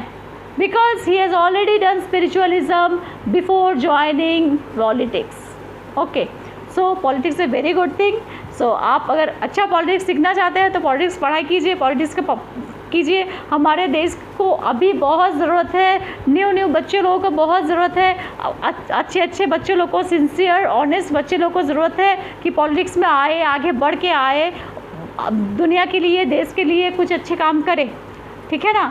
Because he has already done spiritualism before joining politics, okay. So politics a very good thing. So आप अगर अच्छा पॉलिटिक्स सीखना चाहते हैं तो पॉलिटिक्स पढ़ाई कीजिए, पॉलिटिक्स का कीजिए। हमारे देश को अभी बहुत ज़रूरत है, न्यू बच्चे लोगों को बहुत ज़रूरत है, अच्छे बच्चे लोगों को, सिंसियर ऑनेस्ट बच्चे लोगों को ज़रूरत है कि पॉलिटिक्स में आए, आगे बढ़ के आए, दुनिया के लिए, देश के लिए कुछ अच्छे काम करें, ठीक है ना।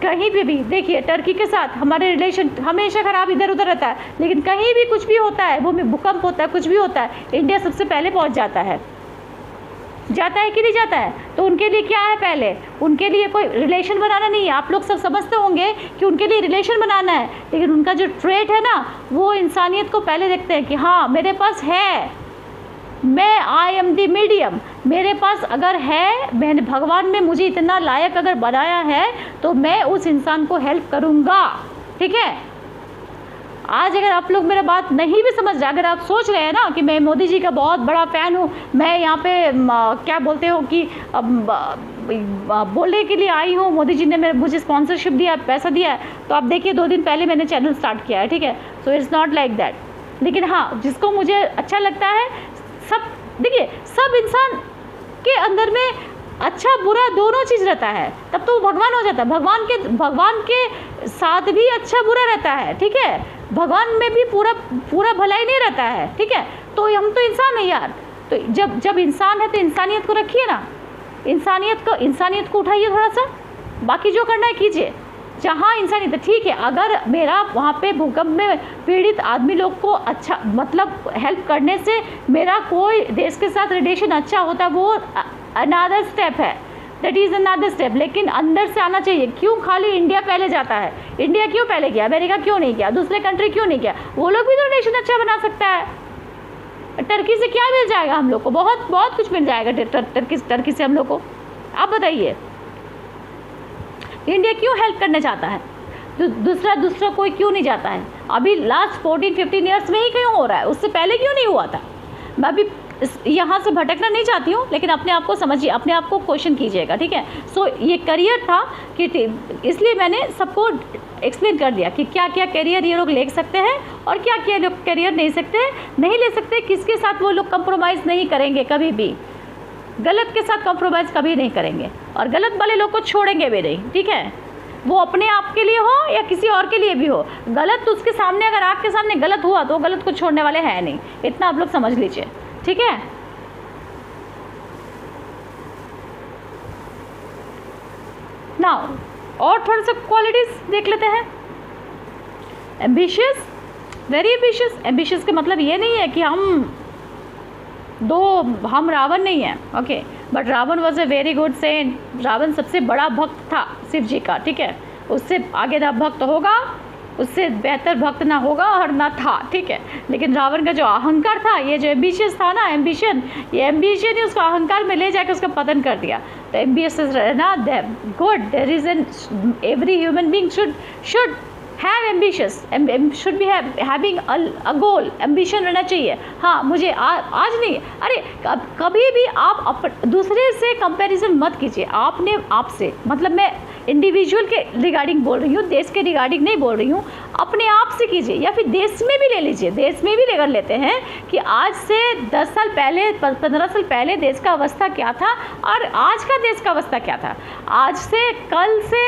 कहीं भी देखिए, टर्की के साथ हमारे रिलेशन हमेशा ख़राब इधर उधर रहता है, लेकिन कहीं भी कुछ भी होता है, वो भूकंप होता है, कुछ भी होता है, इंडिया सबसे पहले पहुँच जाता है कि नहीं जाता है। तो उनके लिए क्या है, पहले उनके लिए कोई रिलेशन बनाना नहीं है। आप लोग सब समझते होंगे कि उनके लिए रिलेशन बनाना है, लेकिन उनका जो ट्रेट है ना, वो इंसानियत को पहले देखते हैं कि हाँ मेरे पास है, मैं आई एम द मीडियम, मेरे पास अगर है, मैंने भगवान में मुझे इतना लायक अगर बनाया है तो मैं उस इंसान को हेल्प करूँगा, ठीक है। आज अगर आप लोग मेरा बात नहीं भी समझ रहे, अगर आप सोच रहे हैं ना कि मैं मोदी जी का बहुत बड़ा फ़ैन हूँ, मैं यहाँ पे क्या बोलते हो कि बोलने के लिए आई हूँ, मोदी जी ने मुझे स्पॉन्सरशिप दिया, पैसा दिया है, तो आप देखिए 2 दिन पहले मैंने चैनल स्टार्ट किया है, ठीक है। So it's not like that. लेकिन हाँ, जिसको मुझे अच्छा लगता है, सब देखिए, सब इंसान के अंदर में अच्छा बुरा दोनों चीज़ रहता है, तब तो वो भगवान हो जाता है। भगवान के साथ भी अच्छा बुरा रहता है, ठीक है। भगवान में भी पूरा भलाई नहीं रहता है, ठीक है। तो हम तो इंसान है यार, तो जब इंसान है तो इंसानियत को रखिए ना, इंसानियत को उठाइए थोड़ा सा, बाकी जो करना है कीजिए। जहाँ इंसानियत है, ठीक है, अगर मेरा वहाँ पे भूकंप में पीड़ित आदमी लोग को अच्छा मतलब हेल्प करने से मेरा कोई देश के साथ रिलेशन अच्छा होता है, वो अनदर स्टेप है, दैट इज़ अनदर स्टेप। लेकिन अंदर से आना चाहिए। क्यों खाली इंडिया पहले जाता है? इंडिया क्यों पहले किया? अमेरिका क्यों नहीं किया? दूसरे कंट्री क्यों नहीं किया? वो लोग भी तो रिलेशन अच्छा बना सकता है। टर्की से क्या मिल जाएगा हम लोग को? बहुत कुछ मिल जाएगा टर्की से हम लोग को। आप बताइए, इंडिया क्यों हेल्प करने चाहता है? दूसरा कोई क्यों नहीं जाता है? अभी लास्ट 14-15 ईयर्स में ही क्यों हो रहा है? उससे पहले क्यों नहीं हुआ था? मैं अभी यहाँ से भटकना नहीं चाहती हूँ, लेकिन अपने आप को समझिए, अपने आप को क्वेश्चन कीजिएगा, ठीक है। सो ये करियर था कि इसलिए मैंने सबको एक्सप्लेन कर दिया कि क्या क्या करियर ये लोग ले सकते हैं और क्या क्या लोग करियर नहीं ले सकते। किसके साथ वो लोग कंप्रोमाइज़ नहीं करेंगे, कभी भी गलत के साथ कंप्रोमाइज़ कभी नहीं करेंगे, और गलत वाले लोग को छोड़ेंगे भी नहीं, ठीक है। वो अपने आप के लिए हो या किसी और के लिए भी हो, गलत उसके सामने, अगर आपके सामने गलत हुआ तो गलत को छोड़ने वाले हैं नहीं। इतना आप लोग समझ लीजिए, ठीक है। नाउ और थोड़ा सा क्वालिटीज़ देख लेते हैं। Ambitious, very ambitious. एम्बिशियस का मतलब ये नहीं है कि हम रावण नहीं है, okay, but Ravan was a very good saint. Ravan सबसे बड़ा भक्त था शिव जी का, ठीक है, उससे आगे ना भक्त होगा, उससे बेहतर भक्त ना होगा और ना था, ठीक है। लेकिन रावण का जो अहंकार था, ये जो एम्बिशियस था ना, एम्बिशन, ये एम्बिशन ही उसको अहंकार में ले जाकर उसका पतन कर दिया। तो एम्बिशियस रहना good, there is an every human being should have ambitious, should be having a goal, ambition रहना चाहिए। हाँ, मुझे आज नहीं, अरे कभी भी आप दूसरे से कंपैरिजन मत कीजिए, आपने आपसे, मतलब मैं इंडिविजुअल के रिगार्डिंग बोल रही हूँ, देश के रिगार्डिंग नहीं बोल रही हूँ, अपने आप से कीजिए, या फिर देश में भी ले लीजिए। देश में भी लेकर लेते हैं कि आज से 10 साल पहले, 15 साल पहले देश का अवस्था क्या था और आज का देश का अवस्था क्या था। आज से, कल से,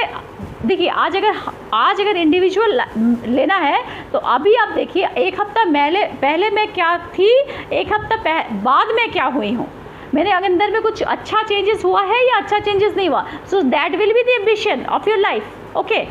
देखिए, आज अगर इंडिविजुअल लेना है तो अभी आप देखिए, एक हफ्ता पहले मैं क्या थी, एक हफ्ता बाद में क्या हुई हूँ, मेरे अंदर में कुछ अच्छा चेंजेस हुआ है या अच्छा चेंजेस नहीं हुआ। So that will be the ambition of your life, okay,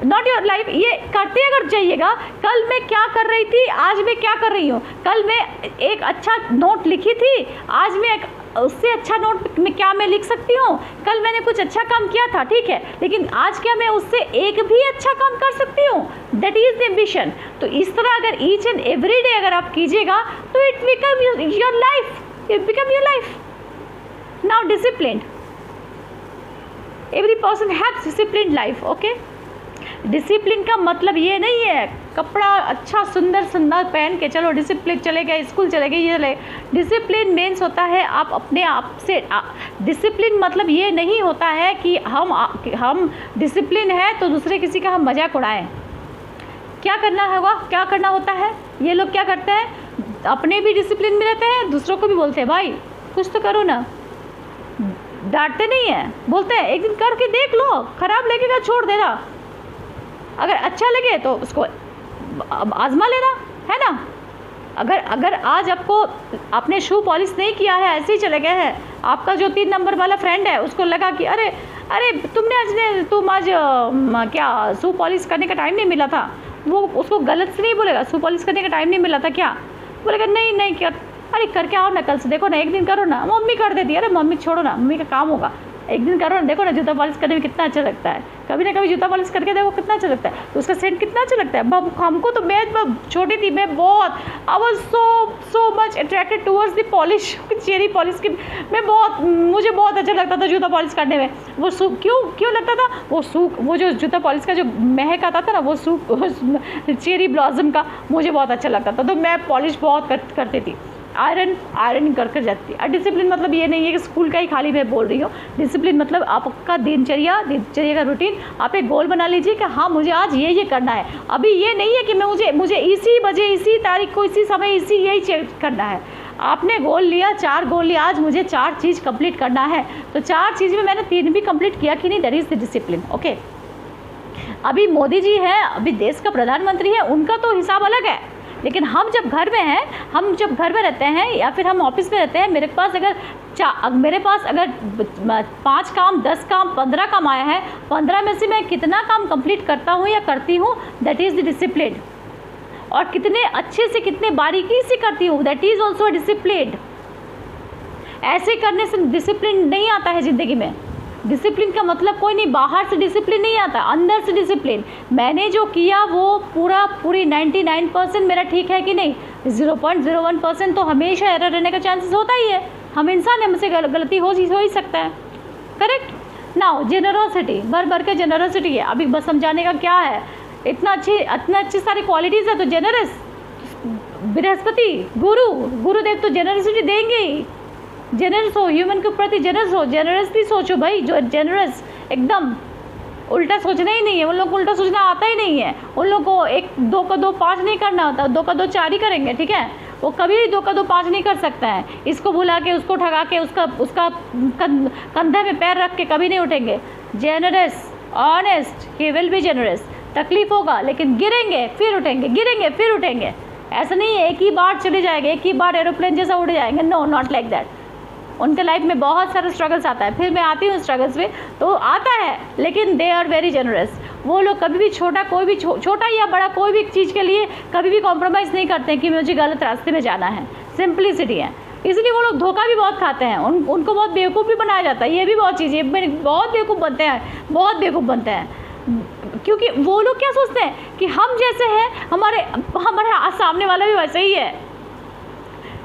not your life. ये करते अगर जाइएगा, कल मैं क्या कर रही थी, आज मैं क्या कर रही हूँ, कल मैं एक अच्छा नोट लिखी थी, आज मैं एक उससे अच्छा नोट में क्या मैं लिख सकती हूँ, कल मैंने कुछ अच्छा काम किया था, ठीक है, लेकिन आज क्या मैं उससे एक भी अच्छा काम कर सकती हूँ, दैट इज द एम्बिशन। तो इस तरह अगर ईच एंड एवरी डे अगर आप कीजिएगा तो it become your life, it become your life. Now disciplined, every person has disciplined life, okay। Discipline का मतलब ये नहीं है कपड़ा अच्छा सुंदर पहन के चलो डिसिप्लिन चले गए, स्कूल चले गए, ये चले। डिसिप्लिन मीन्स होता है आप अपने आप से, डिसिप्लिन मतलब ये नहीं होता है कि हम डिसिप्लिन है तो दूसरे किसी का हम मजाक उड़ाएं। क्या करना होगा, क्या करना होता है, ये लोग क्या करते हैं, अपने भी डिसिप्लिन में रहते हैं, दूसरों को भी बोलते हैं भाई कुछ तो करो ना, डांटते नहीं है, बोलते हैं एक दिन करके देख लो, खराब लगेगा छोड़ देना, अगर अच्छा लगे तो उसको आजमा लेना, है ना। अगर आज आपने शू पॉलिश नहीं किया है, ऐसे ही चले गए हैं, आपका जो 3 नंबर वाला फ्रेंड है उसको लगा कि अरे तुम आज क्या शू पॉलिश करने का टाइम नहीं मिला था, वो उसको गलत से नहीं बोलेगा शू पॉलिश करने का टाइम नहीं मिला था क्या, बोलेगा नहीं क्या, अरे करके आओ ना, कल से देखो ना, एक दिन करो ना, मम्मी कर देती है, अरे मम्मी छोड़ो ना, मम्मी का काम होगा, एक दिन करो ना, देखो ना जूता पॉलिश करने में कितना अच्छा लगता है, कभी ना कभी जूता पॉलिश करके देखो कितना अच्छा लगता है, तो उसका सेंट कितना अच्छा लगता है। हमको तो मैं छोटी थी, मैं बहुत I was so much attracted towards the polish, cherry polish की, मुझे बहुत अच्छा लगता था जूता पॉलिश करने में। वो सूख क्यों लगता था, वो जो जूता पॉलिश का जो महक आता था ना, वो चेरी ब्लॉसम का मुझे बहुत अच्छा लगता था, तो मैं पॉलिश बहुत करती थी, आयरन कर जाती है। डिसिप्लिन मतलब ये नहीं है कि स्कूल का ही खाली मैं बोल रही हूँ, डिसिप्लिन मतलब आपका दिनचर्या का रूटीन, आप एक गोल बना लीजिए कि हाँ मुझे आज ये करना है। अभी ये नहीं है कि मुझे इसी बजे, इसी तारीख को, इसी समय, यही करना है। आपने गोल लिया, 4 गोल लिया, आज मुझे 4 चीज़ कंप्लीट करना है, तो 4 चीज़ में मैंने 3 भी कंप्लीट किया कि नहीं, that is the discipline, okay. अभी मोदी जी हैं, अभी देश का प्रधानमंत्री है, उनका तो हिसाब अलग है, लेकिन हम जब घर में हैं, हम जब घर में रहते हैं या फिर हम ऑफिस में रहते हैं, मेरे पास अगर 5 काम, 10 काम, 15 काम आया है, 15 में से मैं कितना काम कंप्लीट करता हूँ या करती हूँ, दैट इज़ द डिसिप्लिन। और कितने अच्छे से, कितने बारीकी से करती हूँ, दैट इज़ ऑल्सो डिसिप्लिन। ऐसे करने से डिसिप्लिन नहीं आता है ज़िंदगी में। डिसिप्लिन का मतलब कोई नहीं, बाहर से डिसिप्लिन नहीं आता, अंदर से डिसिप्लिन। मैंने जो किया वो पूरी 99% मेरा ठीक है कि नहीं, 0.01% तो हमेशा एरर रहने का चांसेस होता ही है, हम इंसान है, मुझसे गलती हो ही सकता है, करेक्ट। नाउ जेनरोसिटी, भर के जेनरोसिटी है। अभी बस समझाने का क्या है, इतना अच्छी सारी क्वालिटीज़ है, तो जेनरस, बृहस्पति गुरुदेव तो जेनरोसिटी देंगे ही। जेनरस हो, ह्यूमन के प्रति जेनरस हो, जेनरसली सोचो भाई, जो जेनरस एकदम उल्टा सोचना ही नहीं है, उन लोग को उल्टा सोचना आता ही नहीं है, उन लोग को 2 का 2 5 नहीं करना होता, 2 का 2 4 ही करेंगे, ठीक है। वो कभी 2 का 2 5 नहीं कर सकता है, इसको भुला के, उसको ठगा के, उसका कंधे में पैर रख के कभी नहीं उठेंगे। Generous, honest, he will be generous. तकलीफ होगा लेकिन गिरेंगे फिर उठेंगे, गिरेंगे फिर उठेंगे। ऐसा नहीं है एक ही बार चले जाएंगे, एक ही बार एरोप्लेन जैसा उड़ जाएंगे, नो, नॉट लाइक दैट। उनके लाइफ में बहुत सारे स्ट्रगल्स आता है, फिर मैं आती हूँ स्ट्रगल्स में, तो आता है, लेकिन दे आर वेरी जेनरस। वो लोग कभी भी छोटा कोई भी छोटा या बड़ा कोई भी चीज़ के लिए कभी भी कॉम्प्रोमाइज़ नहीं करते कि मुझे गलत रास्ते में जाना है। सिंपलिसिटी है, इसलिए वो लोग धोखा भी बहुत खाते हैं। उनको बहुत बेवकूफ़ भी बनाया जाता है। ये भी बहुत चीज़ है, बहुत बेवकूफ़ बनते हैं, बहुत बेवकूफ़ बनते हैं। क्योंकि वो लोग क्या सोचते हैं कि हम जैसे हैं हमारे सामने वाला भी वैसे ही है।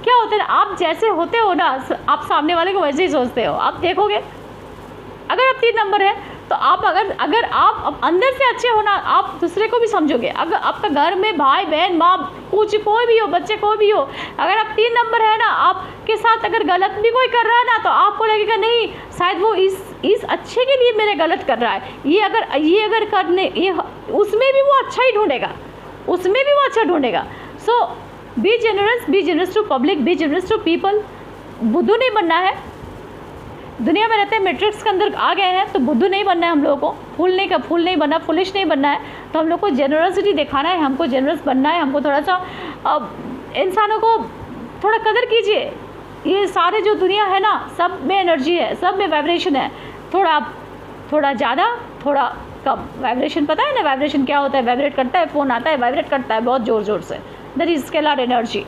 क्या होता है, आप जैसे होते हो ना, आप सामने वाले को वैसे ही सोचते हो। आप देखोगे अगर आप 3 नंबर है तो आप अगर आप अंदर से अच्छे हो ना, आप दूसरे को भी समझोगे। अगर आपका घर में भाई बहन माँ कुछ कोई भी हो, बच्चे कोई भी हो, अगर आप 3 नंबर है ना, आपके साथ अगर गलत भी कोई कर रहा है ना, तो आपको लगेगा नहीं शायद वो इस अच्छे के लिए मेरे गलत कर रहा है। ये अगर करने ये उसमें भी वो अच्छा ही ढूंढेगा, उसमें भी वो अच्छा ढूंढेगा। So be generous to public, be generous to people. बुद्धू नहीं बनना है। दुनिया में रहते हैं, मैट्रिक्स के अंदर आ गए हैं, तो बुद्धू नहीं बनना है हम लोगों को, फूल नहीं बनना, फुलिश नहीं बनना है। तो हम लोग को जेनरसिटी दिखाना है, हमको जेनरस बनना है। हमको थोड़ा सा इंसानों को थोड़ा कदर कीजिए। ये सारे जो दुनिया है ना, सब में एनर्जी है, सब में वाइब्रेशन है। थोड़ा ज़्यादा थोड़ा कम वाइब्रेशन। पता है ना वाइब्रेशन क्या होता है? वाइब्रेट करता है, फ़ोन आता है वाइब्रेट करता है बहुत ज़ोर ज़ोर से। दैट इज स्केलर एनर्जी,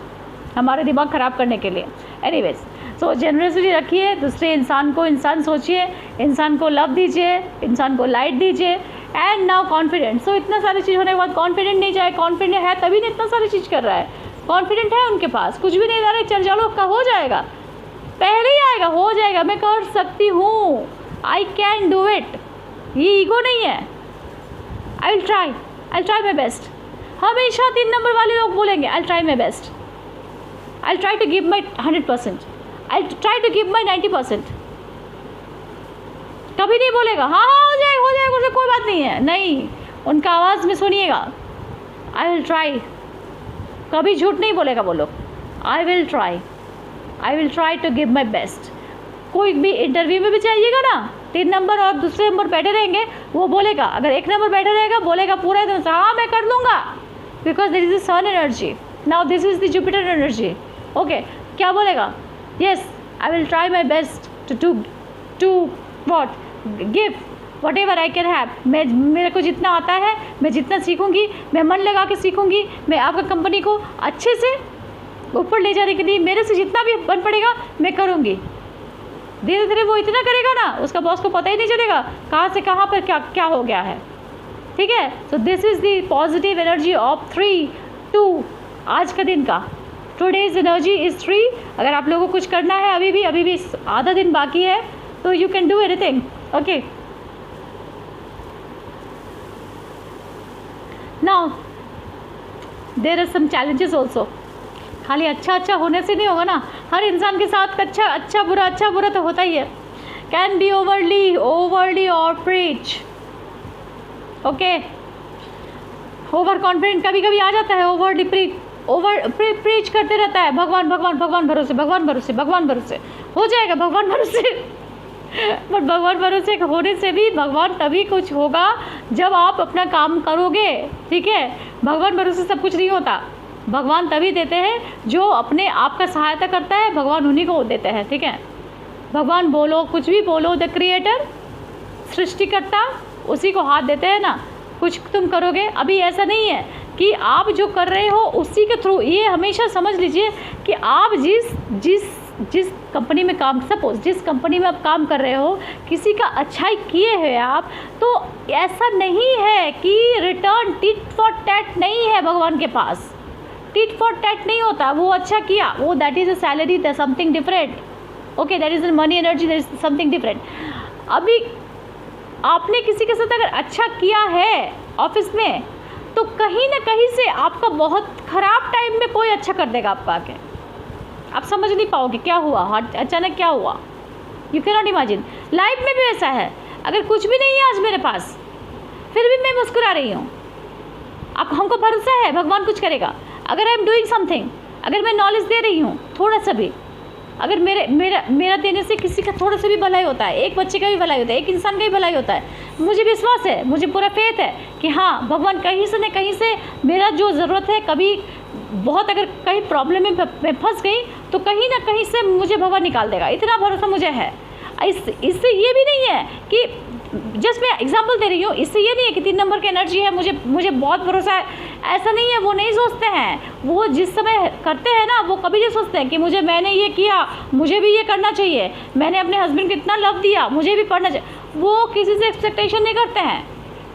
हमारे दिमाग ख़राब करने के लिए। एनीवेज, सो जेनरसिटी रखिए, दूसरे इंसान को इंसान सोचिए, इंसान को लव दीजिए, इंसान को लाइट दीजिए। And now confident. सो इतना सारी चीज़ होने के बाद कॉन्फिडेंट नहीं जाए, कॉन्फिडेंट है तभी नहीं इतना सारी चीज़ कर रहा है। कॉन्फिडेंट है उनके पास, कुछ भी नहीं जा रहा है, चल चलो का हो जाएगा, पहले ही आएगा, हो जाएगा, मैं कर सकती हूँ, आई कैन डू इट। ये ईगो नहीं है। I will try my best. हमेशा 3 नंबर वाले लोग बोलेंगे I will try my best, I will try to give my 100%, I will try to give my 90%। कभी नहीं बोलेगा हाँ हो जाएगा उसे कोई बात नहीं है। नहीं, उनका आवाज़ में सुनिएगा, आई विल ट्राई। कभी झूठ नहीं बोलेगा वो लोग। I will try to give my best. कोई भी इंटरव्यू में भी चाहिएगा ना, 3 नंबर और दूसरे नंबर बैठे रहेंगे, वो बोलेगा, अगर 1 नंबर बैठा रहेगा बोलेगा पूरा एकदम से हाँ मैं कर लूँगा, because this is the sun energy, now this is the Jupiter energy. Okay, क्या बोलेगा? Yes, I will try my best to what give whatever I can have. मेरे को जितना आता है, मैं जितना सीखूंगी, मैं मन लगा के सीखूंगी, मैं आपका कंपनी को अच्छे से ऊपर ले जाने के लिए मेरे से जितना भी बन पड़ेगा मैं करूंगी। धीरे धीरे वो इतना करेगा ना, उसका बॉस को पता ही नहीं चलेगा कहाँ से कहाँ पर क्या हो गया है। ठीक है, so this is the positive energy of 3, 2 आज का दिन का। Today's energy is 3। अगर आप लोगों को कुछ करना है, अभी भी आधा दिन बाकी है, तो you can do anything. Okay, now there are some challenges also. खाली अच्छा होने से नहीं होगा ना, हर इंसान के साथ अच्छा बुरा तो होता ही है। कैन बी ओवरली और प्रीच। ओके, ओवर कॉन्फिडेंट कभी कभी आ जाता है, ओवरली प्रीच करते रहता है, भगवान भरोसे हो जाएगा, भगवान भरोसे। बट भगवान भरोसे होने से भी भगवान तभी कुछ होगा जब आप अपना काम करोगे। ठीक है, भगवान भरोसे सब कुछ नहीं होता। भगवान तभी देते हैं जो अपने आप का सहायता करता है, भगवान उन्हीं को देते हैं। ठीक है, भगवान बोलो कुछ भी बोलो, द क्रिएटर सृष्टिकर्ता उसी को हाथ देते हैं ना, कुछ तुम करोगे। अभी ऐसा नहीं है कि आप जो कर रहे हो उसी के थ्रू, ये हमेशा समझ लीजिए कि आप जिस कंपनी में जिस कंपनी में आप काम कर रहे हो, किसी का अच्छाई किए हैं आप, तो ऐसा नहीं है कि रिटर्न टिट फॉर टैट नहीं है भगवान के पास। टिट फॉर टैट नहीं होता, वो अच्छा किया, वो that is a salary, that something different. Okay, that is a money energy, that is something different. अभी आपने किसी के साथ अगर अच्छा किया है ऑफिस में, तो कहीं ना कहीं से आपका बहुत ख़राब टाइम में कोई अच्छा कर देगा आपका आके। आप समझ नहीं पाओगे क्या हुआ, अचानक क्या हुआ, you can not imagine. Life में भी ऐसा है, अगर कुछ भी नहीं है आज मेरे पास, फिर भी मैं मुस्कुरा रही हूँ। आप हमको भरोसा है भगवान कुछ करेगा। अगर आई एम डूइंग समथिंग, अगर मैं नॉलेज दे रही हूँ थोड़ा सा भी, अगर मेरा देने से किसी का थोड़ा सा भी भलाई होता है, एक बच्चे का भी भलाई होता है, एक इंसान का भी भलाई होता है, मुझे विश्वास है, मुझे पूरा फेथ है कि हाँ भगवान कहीं से न कहीं से मेरा जो ज़रूरत है, कभी बहुत अगर कहीं प्रॉब्लम में मैं फंस गई तो कहीं ना कहीं से मुझे भगवान निकाल देगा, इतना भरोसा मुझे है। इससे ये भी नहीं है कि जस्ट मैं एग्जांपल दे रही हूँ, इससे ये नहीं है कि 3 नंबर की एनर्जी है, मुझे बहुत भरोसा है, ऐसा नहीं है। वो नहीं सोचते हैं, वो जिस समय करते हैं ना, वो कभी नहीं सोचते हैं कि मैंने ये किया, मुझे भी ये करना चाहिए, मैंने अपने हस्बैंड को इतना लव दिया, मुझे भी पढ़ना चाहिए। वो किसी से एक्सपेक्टेशन नहीं करते हैं।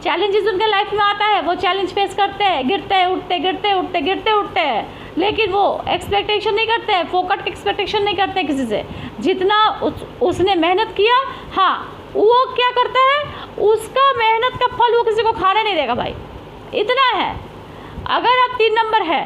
चैलेंजेस उनके लाइफ में आता है, वो चैलेंज फेस करते हैं, गिरते उठते हैं, लेकिन वो एक्सपेक्टेशन नहीं करते हैं, फोकट एक्सपेक्टेशन नहीं करते हैं किसी से। जितना उसने मेहनत किया, हाँ, वो क्या करता है, उसका मेहनत का फल वो किसी को खाने नहीं देगा भाई, इतना है। अगर आप 3 नंबर है,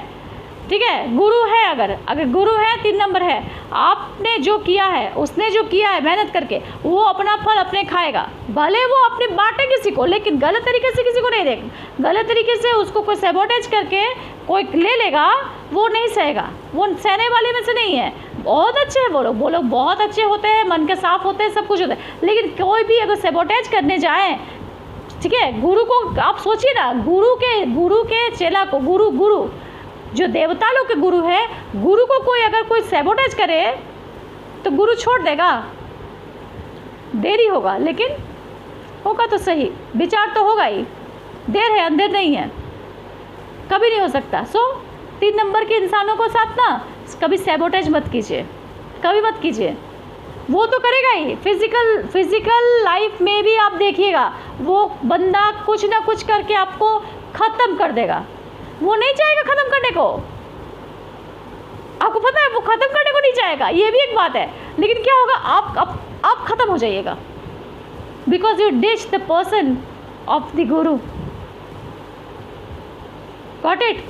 ठीक है, गुरु है, अगर गुरु है, 3 नंबर है, आपने जो किया है, उसने जो किया है मेहनत करके, वो अपना फल अपने खाएगा। भले वो अपने बांटे किसी को, लेकिन गलत तरीके से किसी को नहीं देगा। गलत तरीके से उसको कोई सैबोटेज करके कोई ले लेगा, वो नहीं सहेगा, वो सहने वाले में से नहीं है। बहुत अच्छे हैं वो लोग बहुत अच्छे होते हैं, मन के साफ होते हैं, सब कुछ होता है, लेकिन कोई भी अगर सैबोटेज करने जाए, ठीक है, गुरु को आप सोचिए ना, गुरु के चेला को, गुरु जो देवता लोग के गुरु है, गुरु को अगर कोई सैबोटेज करे तो गुरु छोड़ देगा, देरी होगा, लेकिन होगा तो सही, विचार तो होगा ही, देर है अंधेर नहीं है, कभी नहीं हो सकता। 3 नंबर के इंसानों को साथ ना कभी सैबोटेज मत कीजिए, कभी मत कीजिए, वो तो करेगा ही। फिजिकल लाइफ में भी आप देखिएगा, वो बंदा कुछ ना कुछ करके आपको ख़त्म कर देगा, वो नहीं चाहेगा ख़त्म करने को, आपको पता है, वो ख़त्म करने को नहीं चाहेगा, ये भी एक बात है। लेकिन क्या होगा, आप ख़त्म हो जाइएगा, because you ditch the person of the guru. Got it?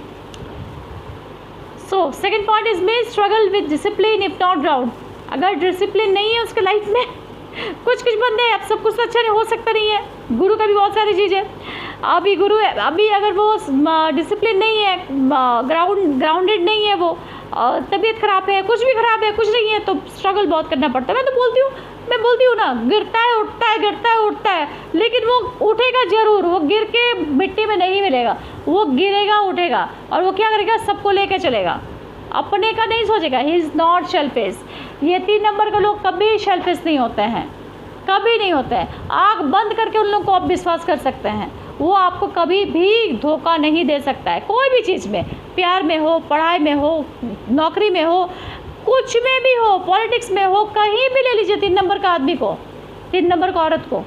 So second point is may struggle with discipline if not ground. अगर डिसिप्लिन नहीं है उसके लाइफ में, कुछ बंदे, अब सब कुछ अच्छा नहीं हो सकता नहीं है, गुरु का भी बहुत सारी चीज़ है। अभी गुरु है, अभी अगर वो डिसिप्लिन नहीं है, ग्राउंडेड नहीं है, वो तबीयत ख़राब है, कुछ भी ख़राब है, कुछ नहीं है, तो स्ट्रगल बहुत करना पड़ता है। मैं बोलती हूँ ना, गिरता है उठता है, लेकिन वो उठेगा ज़रूर, वो गिर के मिट्टी में नहीं मिलेगा, वो गिरेगा उठेगा, और वो क्या करेगा, सबको लेके चलेगा, अपने का नहीं सोचेगा। He is not selfish. ये 3 नंबर के लोग कभी सेल्फिश नहीं होते हैं, कभी नहीं होते हैं। आँख बंद करके उन लोगों को आप विश्वास कर सकते हैं, वो आपको कभी भी धोखा नहीं दे सकता है, कोई भी चीज़ में, प्यार में हो, पढ़ाई में हो, नौकरी में हो, कुछ में भी हो, पॉलिटिक्स में हो, कहीं भी ले लीजिए 3 नंबर का आदमी को, 3 नंबर का औरत को,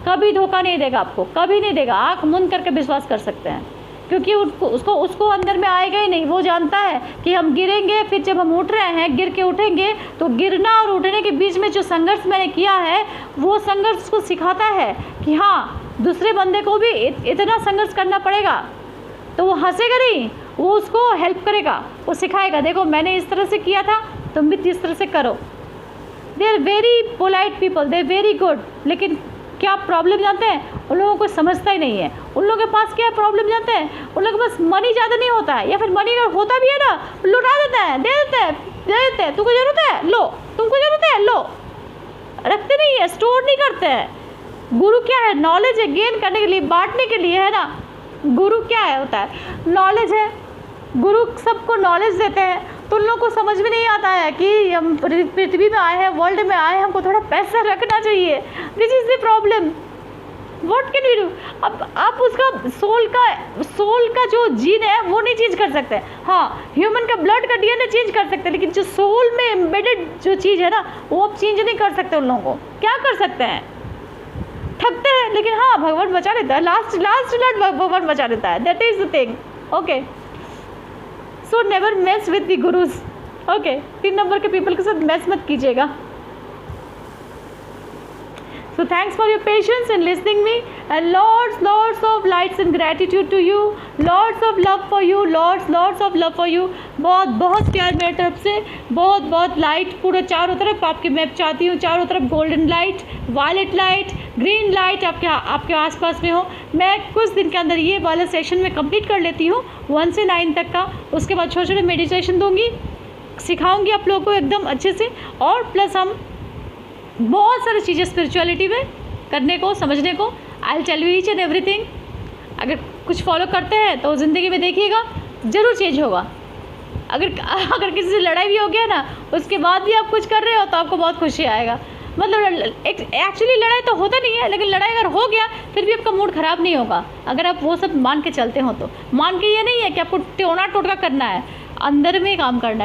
कभी धोखा नहीं देगा आपको, कभी नहीं देगा। आँख मूंद करके विश्वास कर सकते हैं, क्योंकि उसको अंदर में आएगा ही नहीं। वो जानता है कि हम गिरेंगे, फिर जब हम उठ रहे हैं, गिर के उठेंगे, तो गिरना और उठने के बीच में जो संघर्ष मैंने किया है, वो संघर्ष उसको सिखाता है कि हाँ, दूसरे बंदे को भी इतना संघर्ष करना पड़ेगा, तो वो हंसेगा नहीं, वो उसको हेल्प करेगा, वो सिखाएगा, देखो मैंने इस तरह से किया था, तुम भी इस तरह से करो। They are very polite people, they are very good. लेकिन क्या प्रॉब्लम जानते हैं, उन लोगों को समझता ही नहीं है। उन लोगों के पास क्या प्रॉब्लम जानते हैं, उन लोगों के पास मनी ज़्यादा नहीं होता है, या फिर मनी अगर होता भी है ना, लुटा देता है, दे देते हैं, तुमको ज़रूरत है लो, तुमको ज़रूरत है लो, रखते नहीं है, स्टोर नहीं करते हैं। गुरु क्या है, नॉलेज है, गेन करने के लिए, बांटने के लिए, है ना। गुरु क्या है, होता है नॉलेज है। गुरु सबको नॉलेज देते हैं, तो उन लोगों को समझ में नहीं आता है कि हम पृथ्वी में आए हैं, वर्ल्ड में आए हैं, हमको थोड़ा पैसा रखना चाहिए। This is the problem. What can we do? अब आप उसका सोल का जो जीन है वो नहीं चेंज कर सकते। हाँ, ह्यूमन का ब्लड का डीएनए चेंज कर सकते हैं, लेकिन जो सोल में एम्बेडेड जो चीज़ है ना, वो आप चेंज नहीं कर सकते। उन लोगों को क्या कर सकते हैं, थकते हैं, लेकिन हाँ, भगवान बचा लेता है, लास्ट भगवान बचा लेता है। That is the thing. Okay, so never mess with the gurus. Okay, 3 number के पीपल के साथ मेस मत कीजिएगा। So thanks for your patience in listening me, and lots of lights and gratitude to you, lots of love for you, lots of love for you। बहुत प्यार मेरी तरफ से, बहुत लाइट पूरा चारों तरफ आपके मैं चाहती हूँ, चारों तरफ golden light, violet light, green light आपके आसपास में हो। मैं कुछ दिन के अंदर ये वाला सेशन में कंप्लीट कर लेती हूँ 1 से 9 तक का। उसके बाद छोटे मेडिटेशन दूँगी, सिखाऊँगी आप लोगों को एकदम अच्छे से, और प्लस हम बहुत सारी चीज़ें स्पिरिचुअलिटी में करने को, समझने को। I will tell you each and everything. अगर कुछ फॉलो करते हैं तो ज़िंदगी में देखिएगा ज़रूर चेंज होगा। अगर किसी से लड़ाई भी हो गया ना, उसके बाद भी आप कुछ कर रहे हो तो आपको बहुत खुशी आएगा। मतलब एक्चुअली लड़ाई तो होता नहीं है, लेकिन लड़ाई अगर हो गया फिर भी आपका मूड ख़राब नहीं होगा अगर आप वो सब मान के चलते हो। तो मान के ये नहीं है कि आपको टोना टोटका करना है, अंदर में काम करना है।